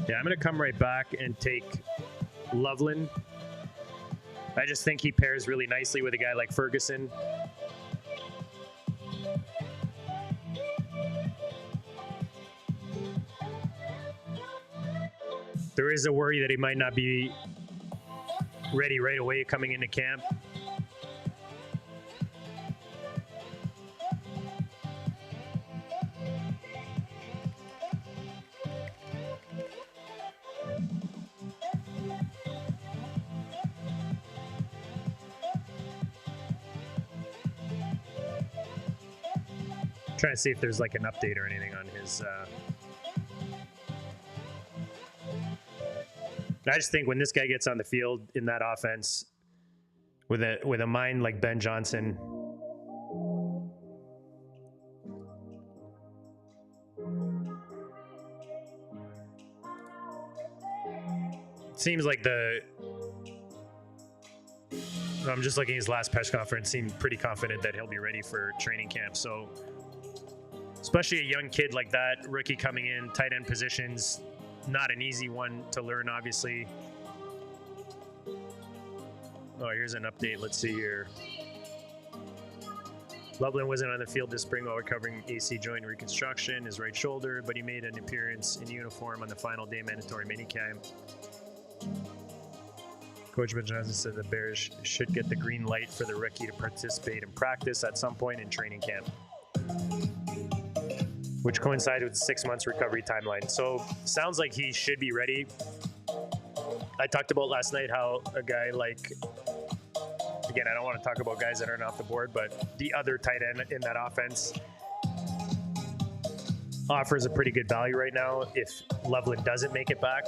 Yeah, I'm going to come right back and take Loveland. I just think he pairs really nicely with a guy like Ferguson. There is a worry that he might not be ready right away coming into camp. Trying to see if there's like an update or anything on his. I just think when this guy gets on the field in that offense, with a mind like Ben Johnson, it seems like I'm just looking at his last press conference. Seemed pretty confident that he'll be ready for training camp. So, especially a young kid like that, rookie coming in, tight end positions. Not an easy one to learn, obviously. Oh, here's an update. Let's see here. Loveland wasn't on the field this spring while recovering AC joint reconstruction, his right shoulder, but he made an appearance in uniform on the final day mandatory minicamp. Coach Benjamin said the Bears should get the green light for the rookie to participate in practice at some point in training camp, which coincided with the 6 months recovery timeline. So sounds like he should be ready. I talked about last night how a guy like, again, I don't want to talk about guys that aren't off the board, but the other tight end in that offense offers a pretty good value right now if Loveland doesn't make it back.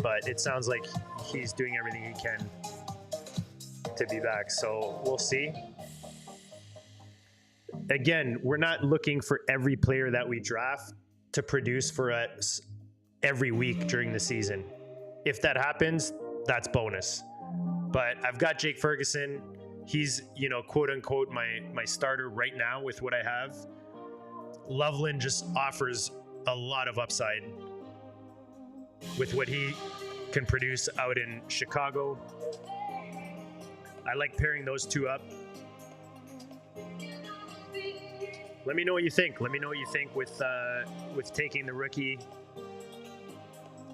But it sounds like he's doing everything he can to be back. So we'll see. Again, we're not looking for every player that we draft to produce for us every week during the season. If that happens, that's bonus. But I've got Jake Ferguson. He's, quote unquote, my starter right now with what I have. Loveland just offers a lot of upside with what he can produce out in Chicago. I like pairing those two up. Let me know what you think. Let me know what you think with taking the rookie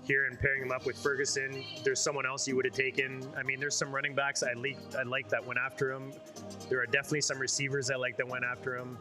here and pairing him up with Ferguson. There's someone else you would have taken. I mean, there's some running backs I like that went after him. There are definitely some receivers I like that went after him.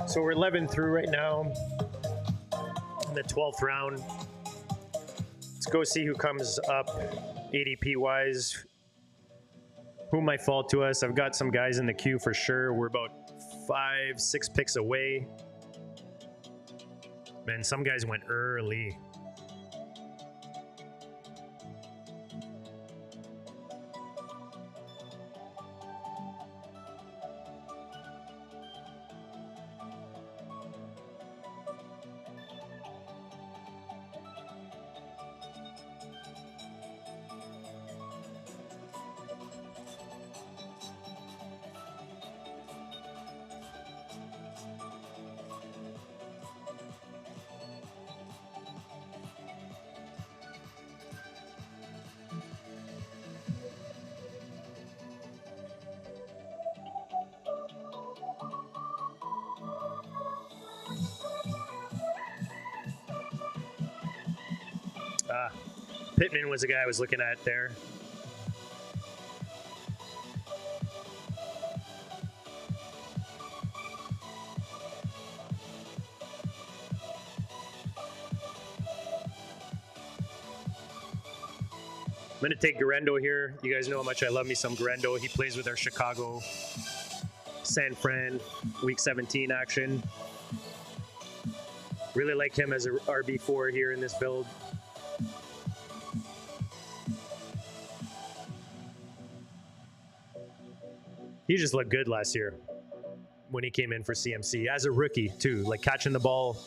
So we're 11 through right now in the 12th round. Let's go see who comes up ADP-wise. Who might fall to us? I've got some guys in the queue for sure. We're about 5-6 picks away. Man, some guys went early. Pittman was the guy I was looking at there. I'm going to take Garendo here. You guys know how much I love me some Garendo. He plays with our Chicago San Fran Week 17 action. Really like him as a RB4 here in this build. He just looked good last year when he came in for CMC as a rookie too, like catching the ball.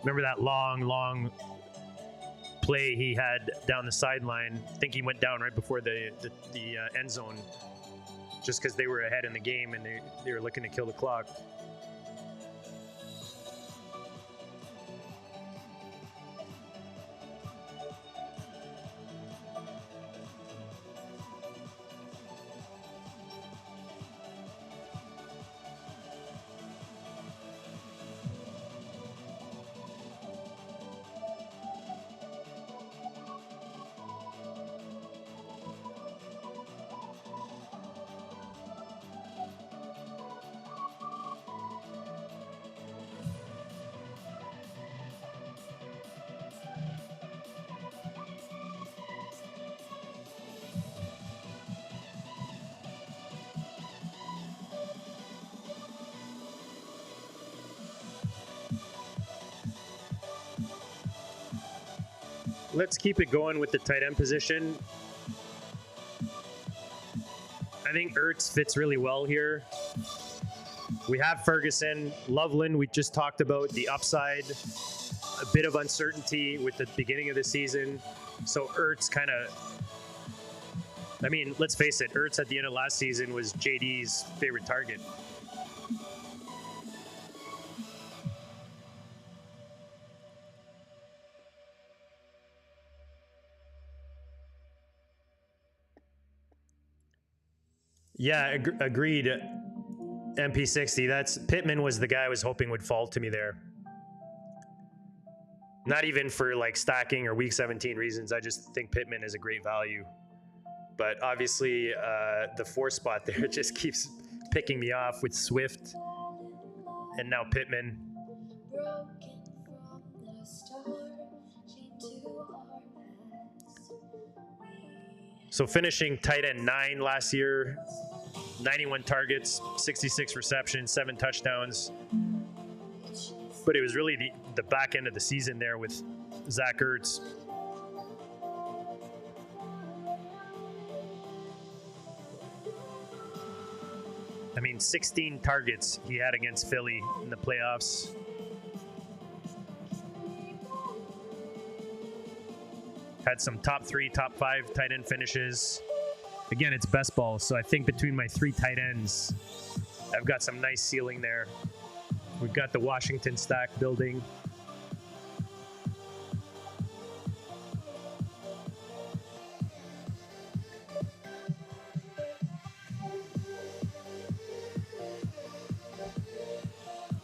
Remember that long play he had down the sideline? I think he went down right before the end zone just because they were ahead in the game and they were looking to kill the clock. let's keep it going with the tight end position. I think Ertz fits really well here. We have Ferguson, Loveland, we just talked about the upside, a bit of uncertainty with the beginning of the season. So Ertz kind of, I mean, let's face it, Ertz at the end of last season was JD's favorite target. Yeah, agreed. MP60. That's Pittman was the guy I was hoping would fall to me there. Not even for like stacking or week 17 reasons. I just think Pittman is a great value. But obviously, the 4 spot there just keeps picking me off with Swift and now Pittman. So finishing tight end 9 last year, 91 targets, 66 receptions, 7 touchdowns. But it was really the back end of the season there with Zach Ertz. I mean, 16 targets he had against Philly in the playoffs. Had some top 3, top 5 tight end finishes. Again, it's best ball, so I think between my 3 tight ends, I've got some nice ceiling there. We've got the Washington stack building.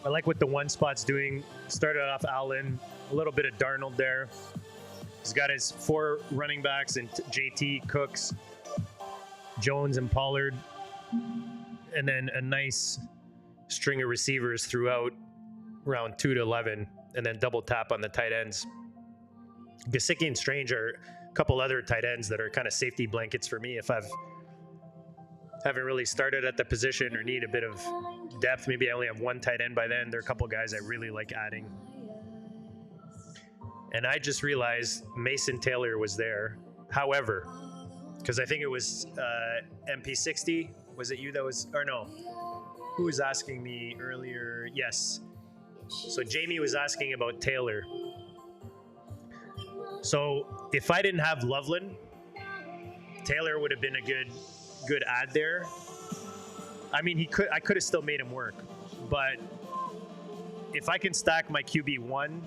I like what the 1 spot's doing. Started off Allen, a little bit of Darnold there. He's got his 4 running backs and JT, Cooks, Jones, and Pollard. And then a nice string of receivers throughout round 2 to 11, and then double tap on the tight ends. Gesicki and Strange are a couple other tight ends that are kind of safety blankets for me if haven't really started at the position or need a bit of depth. Maybe I only have 1 tight end by then. There are a couple guys I really like adding. And I just realized Mason Taylor was there. However, because I think it was MP60. Was it you that was, or no? Who was asking me earlier? Yes. So Jamie was asking about Taylor. So if I didn't have Loveland, Taylor would have been a good add there. I mean, I could have still made him work, but if I can stack my QB1,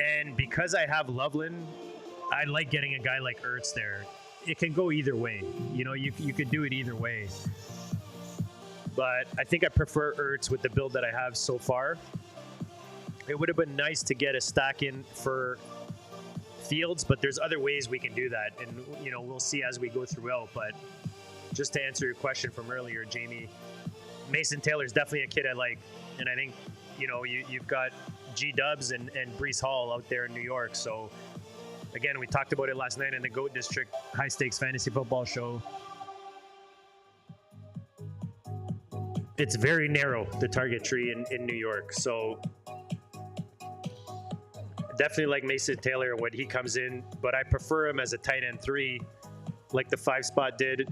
and because I have Loveland, I like getting a guy like Ertz there. It can go either way. You know, you could do it either way. But I think I prefer Ertz with the build that I have so far. It would have been nice to get a stack in for Fields, but there's other ways we can do that. And, you know, we'll see as we go throughout. But just to answer your question from earlier, Jamie, Mason Taylor is definitely a kid I like. And I think, you know, you've got G-Dubs and Breece Hall out there in New York. So, again, we talked about it last night in the GOAT District High Stakes Fantasy Football Show. It's very narrow, the target tree in New York. So definitely like Mason Taylor when he comes in, but I prefer him as a tight end 3, like the 5 spot did.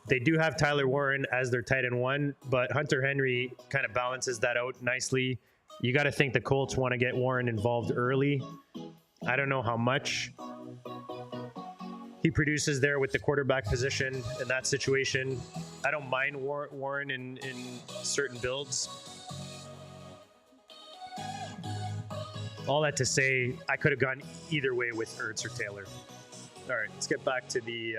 They do have Tyler Warren as their tight end 1, but Hunter Henry kind of balances that out nicely. You got to think the Colts want to get Warren involved early. I don't know how much he produces there with the quarterback position in that situation. I don't mind Warren in certain builds. All that to say, I could have gone either way with Ertz or Taylor. All right, let's get back to the...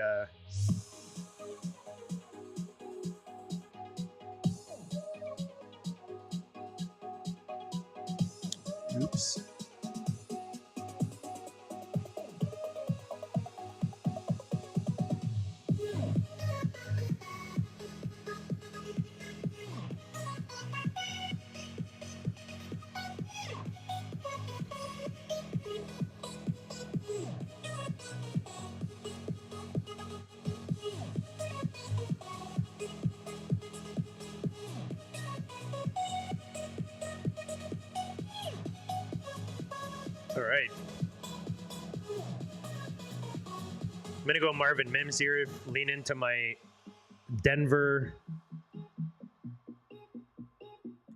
Oops. All right. I'm going to go Marvin Mims here. Lean into my Denver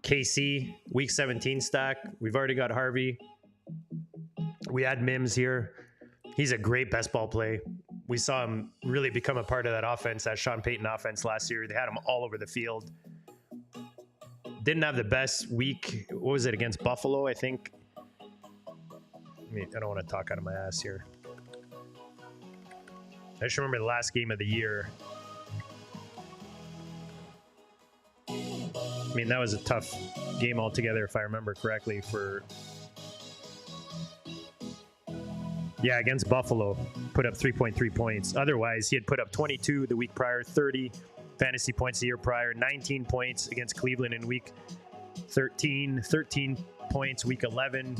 KC week 17 stack. We've already got Harvey. We had Mims here. He's a great best ball play. We saw him really become a part of that offense, that Sean Payton offense last year. They had him all over the field. Didn't have the best week. What was it, against Buffalo, I think? I don't want to talk out of my ass here. I just remember the last game of the year. I mean, that was a tough game altogether, if I remember correctly, for... Yeah, against Buffalo, put up 3.3 points. Otherwise, he had put up 22 the week prior, 30 fantasy points the year prior, 19 points against Cleveland in week 13, 13 points week 11.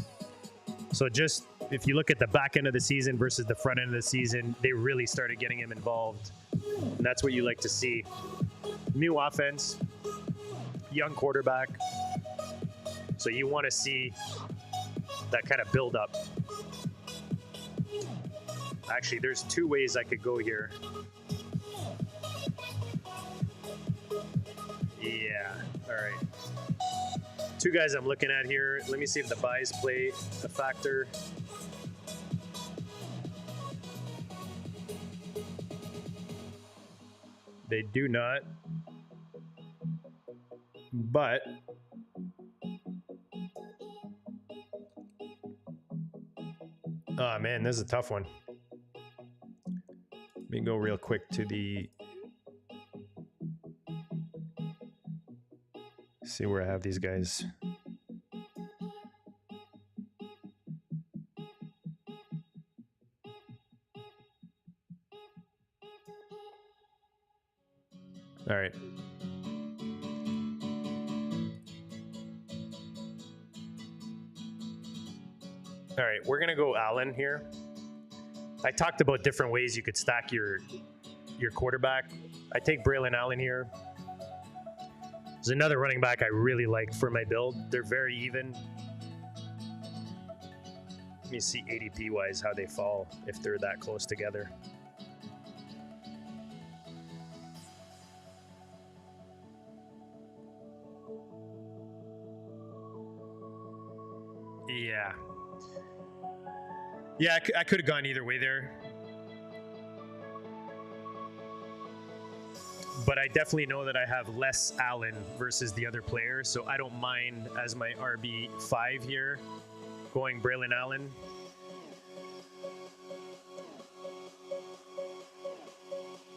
So just, if you look at the back end of the season versus the front end of the season, they really started getting him involved. And that's what you like to see. New offense, young quarterback. So you want to see that kind of build up. Actually, there's two ways I could go here. Yeah, all right. Two guys I'm looking at here. Let me see if the buys play a factor. They do not. But oh man, this is a tough one. Let me go real quick to the, see where I have these guys. All right. All right, we're gonna go Allen here. I talked about different ways you could stack your quarterback. I take Braylon Allen here. There's another running back I really like for my build. They're very even. Let me see ADP-wise how they fall if they're that close together. Yeah. Yeah, I could have gone either way there. But I definitely know that I have less Allen versus the other players, so I don't mind as my RB5 here going Braylon Allen.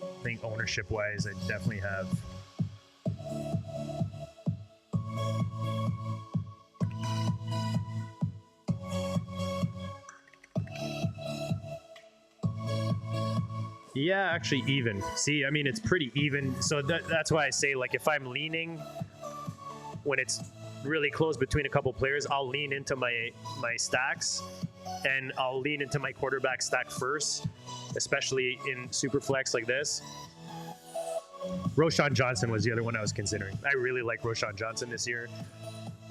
I think ownership-wise, I definitely have. Yeah, actually even. See, I mean, it's pretty even. So that's why I say, like, if I'm leaning, when it's really close between a couple players, I'll lean into my stacks, and I'll lean into my quarterback stack first, especially in Superflex like this. Roschon Johnson was the other one I was considering. I really like Roschon Johnson this year.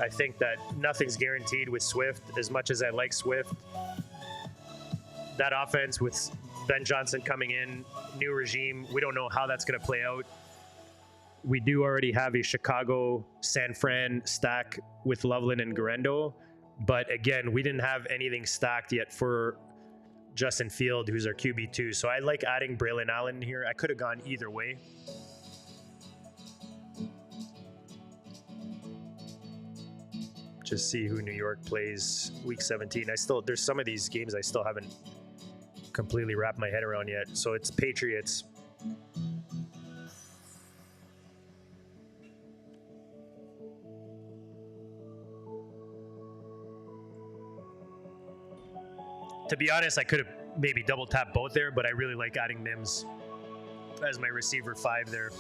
I think that nothing's guaranteed with Swift. As much as I like Swift, that offense with Ben Johnson coming in, new regime, we don't know how that's going to play out. We do already have a Chicago, San Fran stack with Loveland and Garendo, but again, we didn't have anything stacked yet for Justin Field, who's our QB2. So I like adding Braylon Allen here. I could have gone either way. Just see who New York plays week 17. There's some of these games I still haven't completely wrapped my head around yet. So it's Patriots. To be honest, I could have maybe double tapped both there, but I really like adding Mims as my receiver 5 there.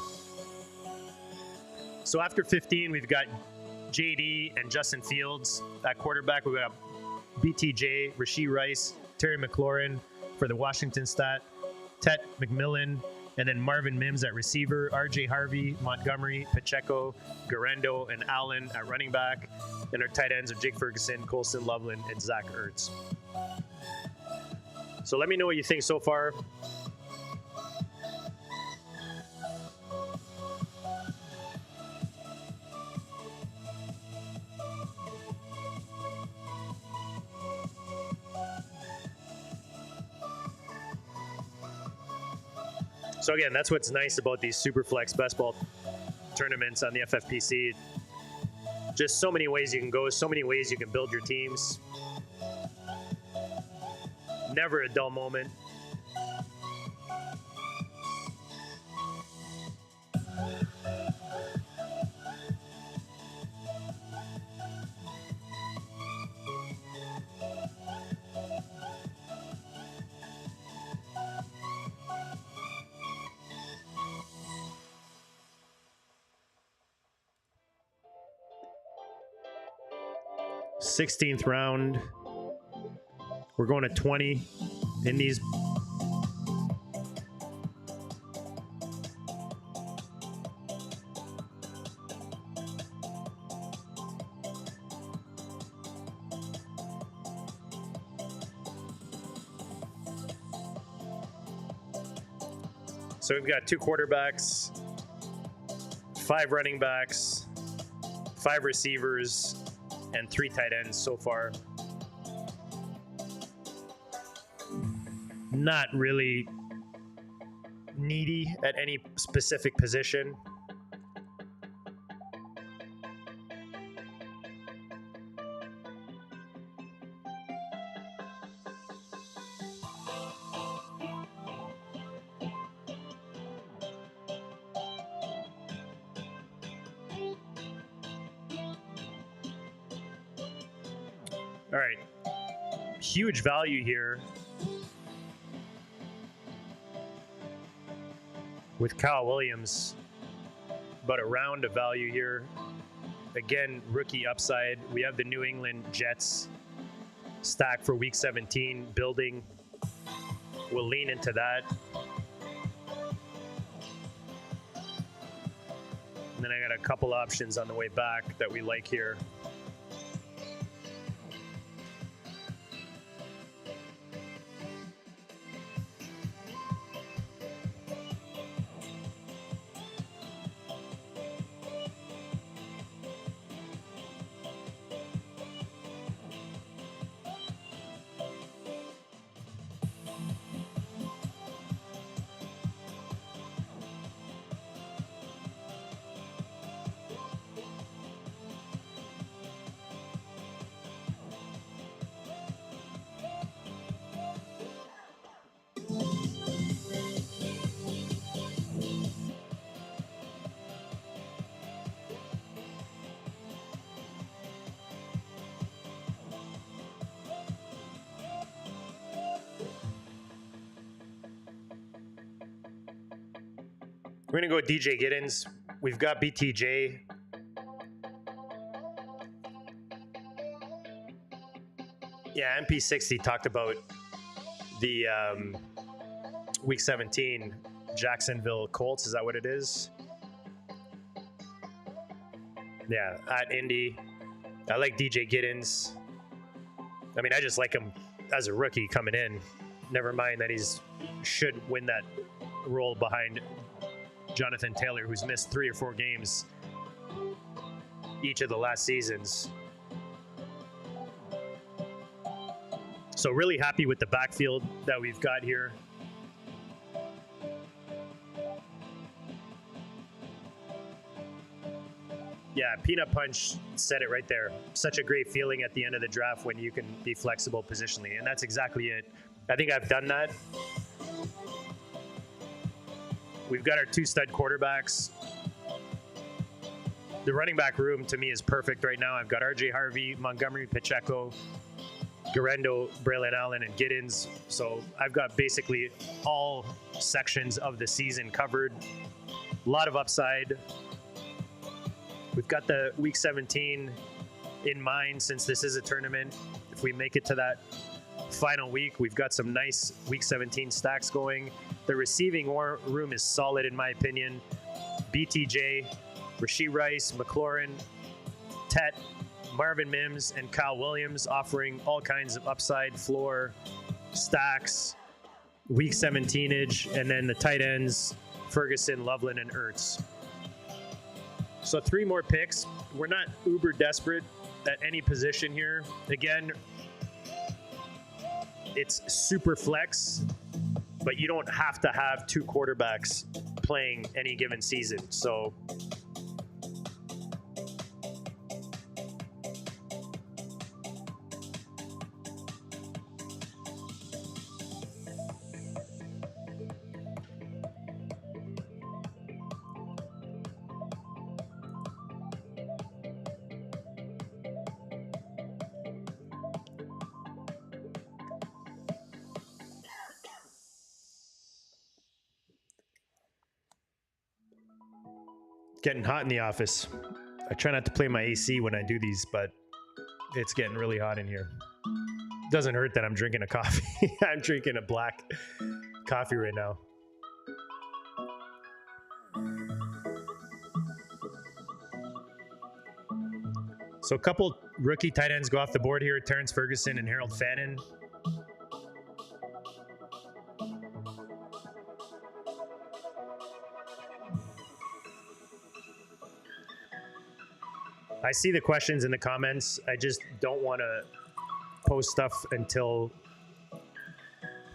So after 15, we've got JD and Justin Fields at quarterback. We've got BTJ, Rashee Rice, Terry McLaurin for the Washington stat, Tet McMillan, And then Marvin Mims at receiver, RJ Harvey, Montgomery, Pacheco, Garendo, and Allen at running back. And our tight ends are Jake Ferguson, Colson Loveland, and Zach Ertz. So let me know what you think so far. So again, that's what's nice about these Superflex Best Ball tournaments on the FFPC. Just so many ways you can go, so many ways you can build your teams. Never a dull moment. Sixteenth round. We're going to 20 in these. So we've got 2 quarterbacks, 5 running backs, 5 receivers, and 3 tight ends so far. Not really needy at any specific position. All right, huge value here with Kyle Williams, but a round of value here. Again, rookie upside. We have the New England Jets stack for week 17 building. We'll lean into that. And then I got a couple options on the way back that we like here. We're going to go DJ Giddens. We've got BTJ. Yeah, MP60 talked about the week 17 Jacksonville Colts. Is that what it is? Yeah, at Indy. I like DJ Giddens. I mean, I just like him as a rookie coming in. Never mind that he's should win that role behind Jonathan Taylor, who's missed 3 or 4 games each of the last seasons. So really happy with the backfield that we've got here. Yeah, Peanut Punch said it right there. Such a great feeling at the end of the draft when you can be flexible positionally, and that's exactly it. I think I've done that. We've got our 2 stud quarterbacks. The running back room to me is perfect right now. I've got RJ Harvey, Montgomery, Pacheco, Garendo, Braylon Allen, and Giddens. So I've got basically all sections of the season covered. A lot of upside. We've got the week 17 in mind since this is a tournament. If we make it to that final week, we've got some nice week 17 stacks going. The receiving room is solid in my opinion. BTJ, Rashee Rice, McLaurin, Tet, Marvin Mims, and Kyle Williams offering all kinds of upside, floor, stacks, week 17-age, and then the tight ends, Ferguson, Loveland, and Ertz. So 3 more picks. We're not uber desperate at any position here. Again, it's super flex, but you don't have to have 2 quarterbacks playing any given season. So getting hot in the office. I try not to play my AC when I do these, but it's getting really hot in here. Doesn't hurt that I'm drinking a coffee. I'm drinking a black coffee right now. So a couple rookie tight ends go off the board here, Terrence Ferguson and Harold Fannin. I see the questions in the comments. I just don't want to post stuff until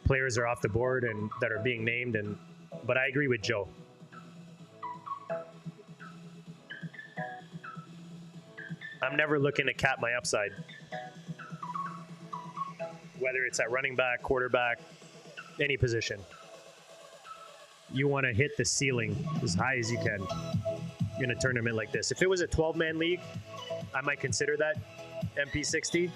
players are off the board and that are being named. But I agree with Joe. I'm never looking to cap my upside. Whether it's at running back, quarterback, any position. You want to hit the ceiling as high as you can in a tournament like this. If it was a 12-man league, I might consider that MP60.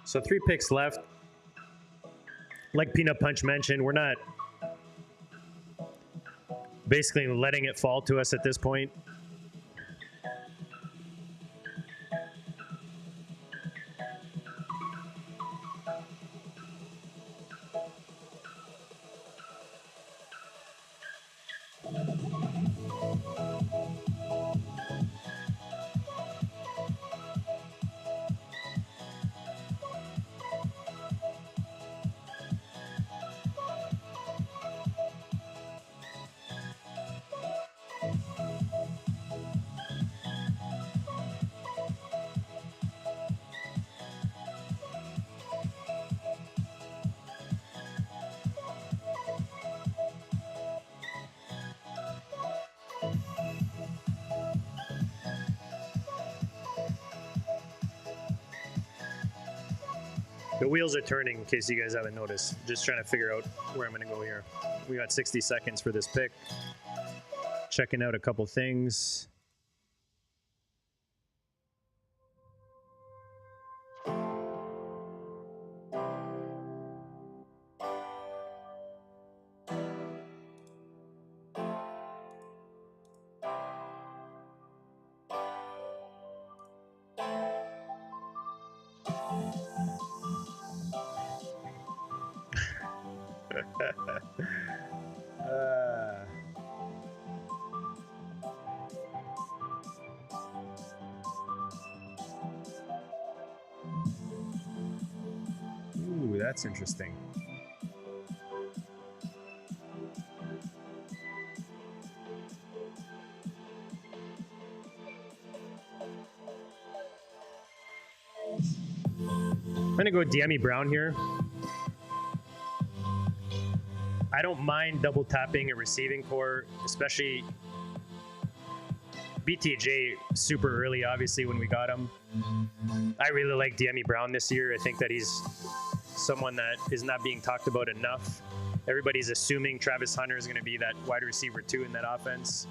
So 3 picks left. Like Peanut Punch mentioned, we're not basically letting it fall to us at this point. The wheels are turning, in case you guys haven't noticed. Just trying to figure out where I'm going to go here. We got 60 seconds for this pick. Checking out a couple things. Ooh, that's interesting. gonna go Demi Brown here. I don't mind double tapping a receiving core, especially BTJ super early, obviously, when we got him. I really like Demi Brown this year. I think that he's someone that is not being talked about enough. Everybody's assuming Travis Hunter is going to be that wide receiver 2 in that offense.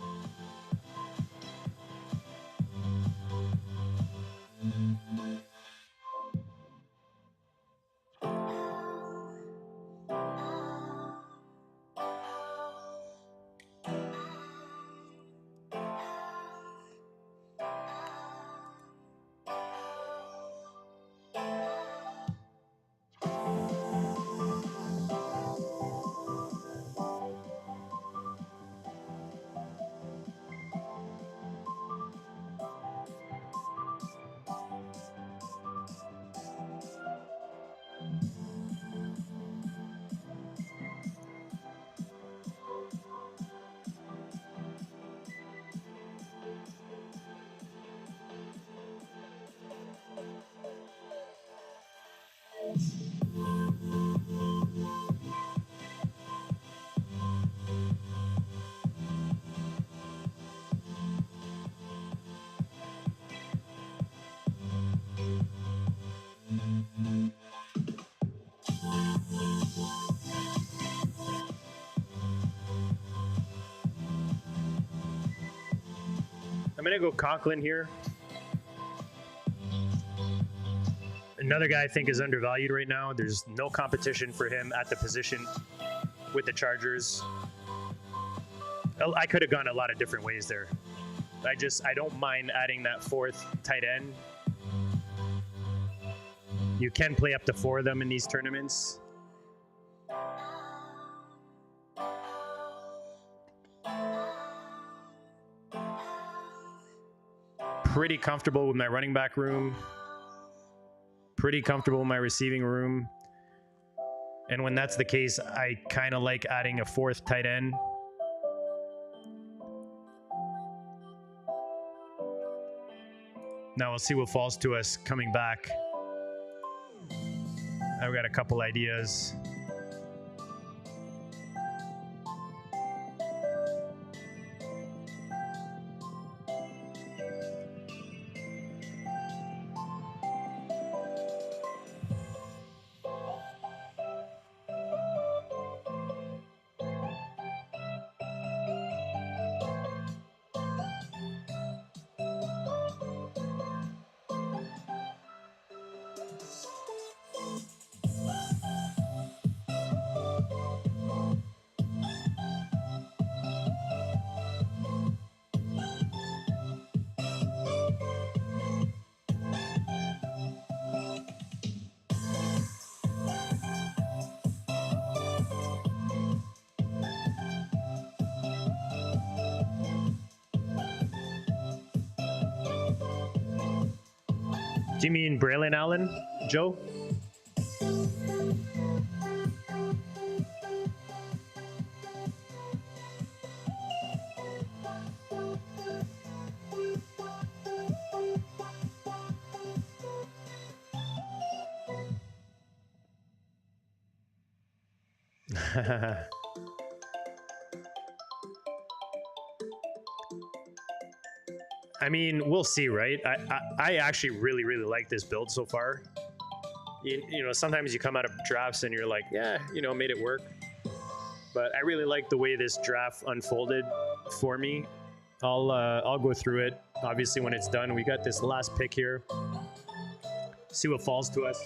I'm going to go Conklin here. Another guy I think is undervalued right now. There's no competition for him at the position with the Chargers. I could have gone a lot of different ways there. I don't mind adding that 4th tight end. You can play up to 4 of them in these tournaments. Pretty comfortable with my running back room. Pretty comfortable with my receiving room. And when that's the case, I kind of like adding a 4th tight end. Now we'll see what falls to us coming back. I've got a couple ideas. Do you mean Braylon Allen, Joe? I mean, we'll see, right? I actually really like this build so far. You know, sometimes you come out of drafts and you're like, yeah, you know, made it work. But I really like the way this draft unfolded for me. I'll go through it. Obviously, when it's done, we got this last pick here. See what falls to us.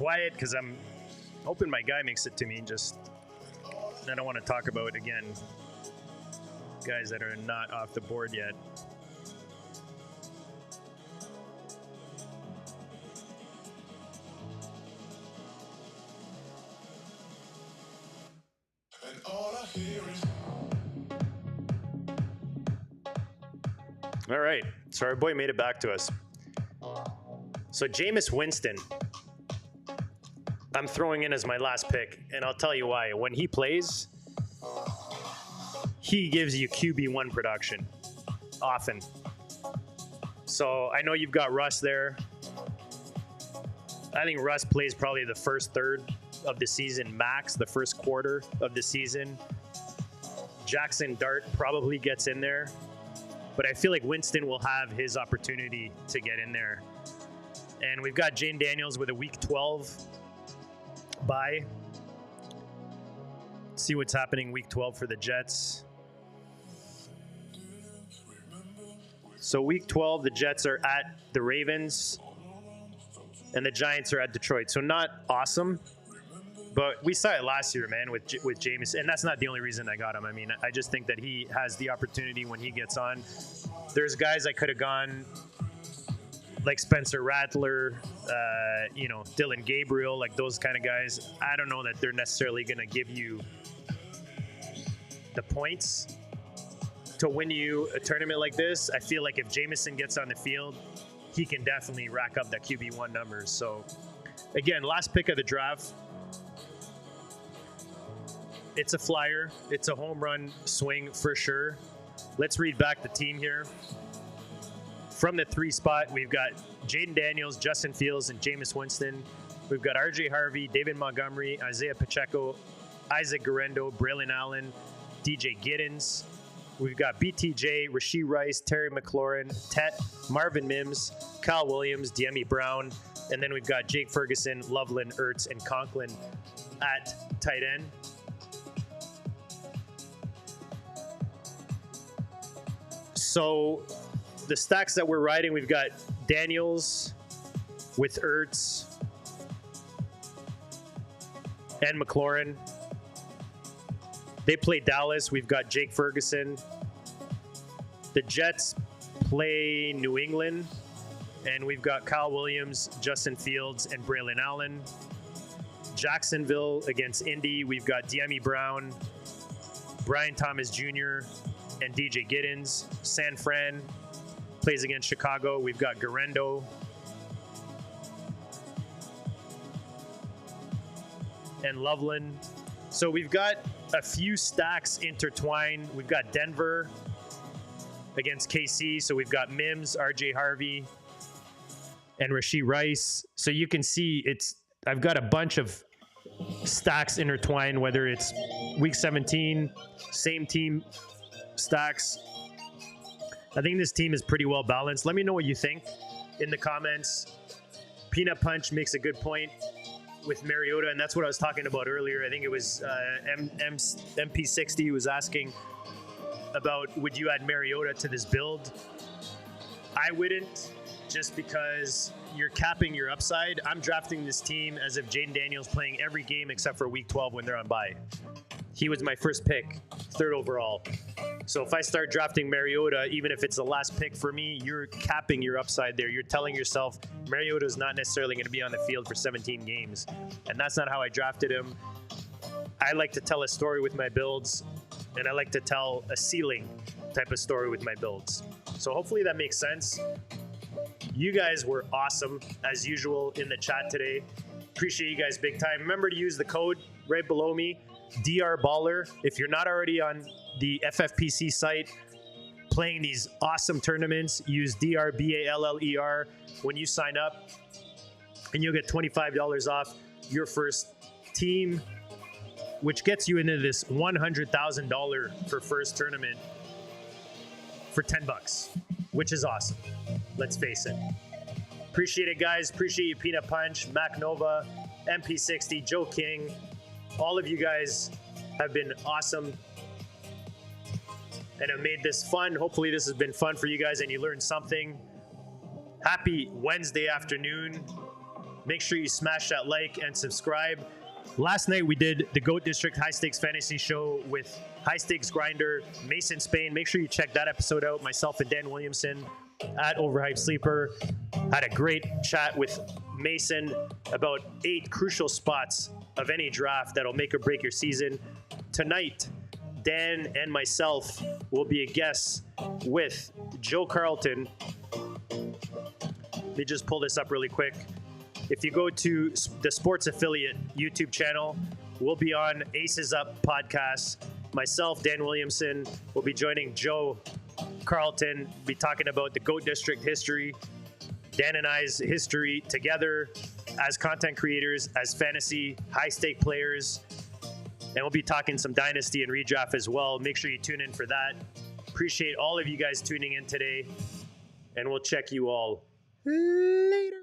quiet because I'm hoping my guy makes it to me. Just I don't want to talk about, again, guys that are not off the board yet. All right, so our boy made it back to us. So Jameis Winston, I'm throwing in as my last pick, and I'll tell you why. When he plays, he gives you QB1 production, often. So I know you've got Russ there. I think Russ plays probably the first third of the season max, the first quarter of the season. Jackson Dart probably gets in there. But I feel like Winston will have his opportunity to get in there. And we've got Jane Daniels with a week 12 bye. See what's happening week 12 for the Jets. So week 12, the Jets are at the Ravens and the Giants are at Detroit. So not awesome, but we saw it last year, man, with Jameis. And that's not the only reason I got him. I mean, I just think that he has the opportunity when he gets on. There's guys I could have gone like Spencer Rattler, Dylan Gabriel, like those kind of guys. I don't know that they're necessarily going to give you the points to win you a tournament like this. I feel like if Jameson gets on the field, he can definitely rack up that QB1 numbers. So, again, last pick of the draft. It's a flyer. It's a home run swing for sure. Let's read back the team here. From the 3 spot, we've got Jaden Daniels, Justin Fields, and Jameis Winston. We've got RJ Harvey, David Montgomery, Isaiah Pacheco, Isaac Guerrero, Braylon Allen, DJ Giddens. We've got BTJ, Rashee Rice, Terry McLaurin, Tet, Marvin Mims, Kyle Williams, Diemi Brown, and then we've got Jake Ferguson, Loveland, Ertz, and Conklin at tight end. So the stacks that we're riding, we've got Daniels with Ertz and McLaurin. They play Dallas. We've got Jake Ferguson. The Jets play New England. And we've got Kyle Williams, Justin Fields, and Braylon Allen. Jacksonville against Indy. We've got Diemi Brown, Brian Thomas Jr., and DJ Giddens. San Fran plays against Chicago. We've got Guerrero. And Loveland. So we've got a few stacks intertwined. We've got Denver against KC. So we've got Mims, RJ Harvey, and Rashee Rice. So you can see I've got a bunch of stacks intertwined, whether it's week 17, same team stacks. I think this team is pretty well balanced. Let me know what you think in the comments. Peanut Punch makes a good point with Mariota, and that's what I was talking about earlier. I think it was MP60 who was asking about, would you add Mariota to this build? I wouldn't, just because you're capping your upside. I'm drafting this team as if Jaden Daniels playing every game except for week 12 when they're on bye. He was my first pick, 3rd overall. So if I start drafting Mariota, even if it's the last pick for me, you're capping your upside there. You're telling yourself Mariota is not necessarily going to be on the field for 17 games. And that's not how I drafted him. I like to tell a story with my builds, and I like to tell a ceiling type of story with my builds. So hopefully that makes sense. You guys were awesome, as usual, in the chat today. Appreciate you guys big time. Remember to use the code right below me, DR Baller. If you're not already on the FFPC site playing these awesome tournaments, use DRBALLER when you sign up, and you'll get $25 off your first team, which gets you into this $100,000 for first tournament for $10, which is awesome. Let's face it. Appreciate it, guys. Appreciate you, Peanut Punch, Mac Nova, MP60, Joe King. All of you guys have been awesome and have made this fun. Hopefully this has been fun for you guys and you learned something. Happy Wednesday afternoon. Make sure you smash that like and subscribe. Last night we did the GOAT District High Stakes Fantasy Show with high stakes grinder Mason Spain. Make sure you check that episode out. Myself and Dan Williamson at Overhyped Sleeper had a great chat with Mason about 8 crucial spots of any draft that'll make or break your season. Tonight, Dan and myself will be a guest with Joe Carlton. Let me just pull this up really quick. If you go to the Sports Affiliate YouTube channel, we'll be on Aces Up podcast. Myself, Dan Williamson, will be joining Joe Carlton, be talking about the GOAT District history, Dan and I's history together as content creators, as fantasy high-stake players, and we'll be talking some dynasty and redraft as well. Make sure you tune in for that. Appreciate all of you guys tuning in today, and we'll check you all later.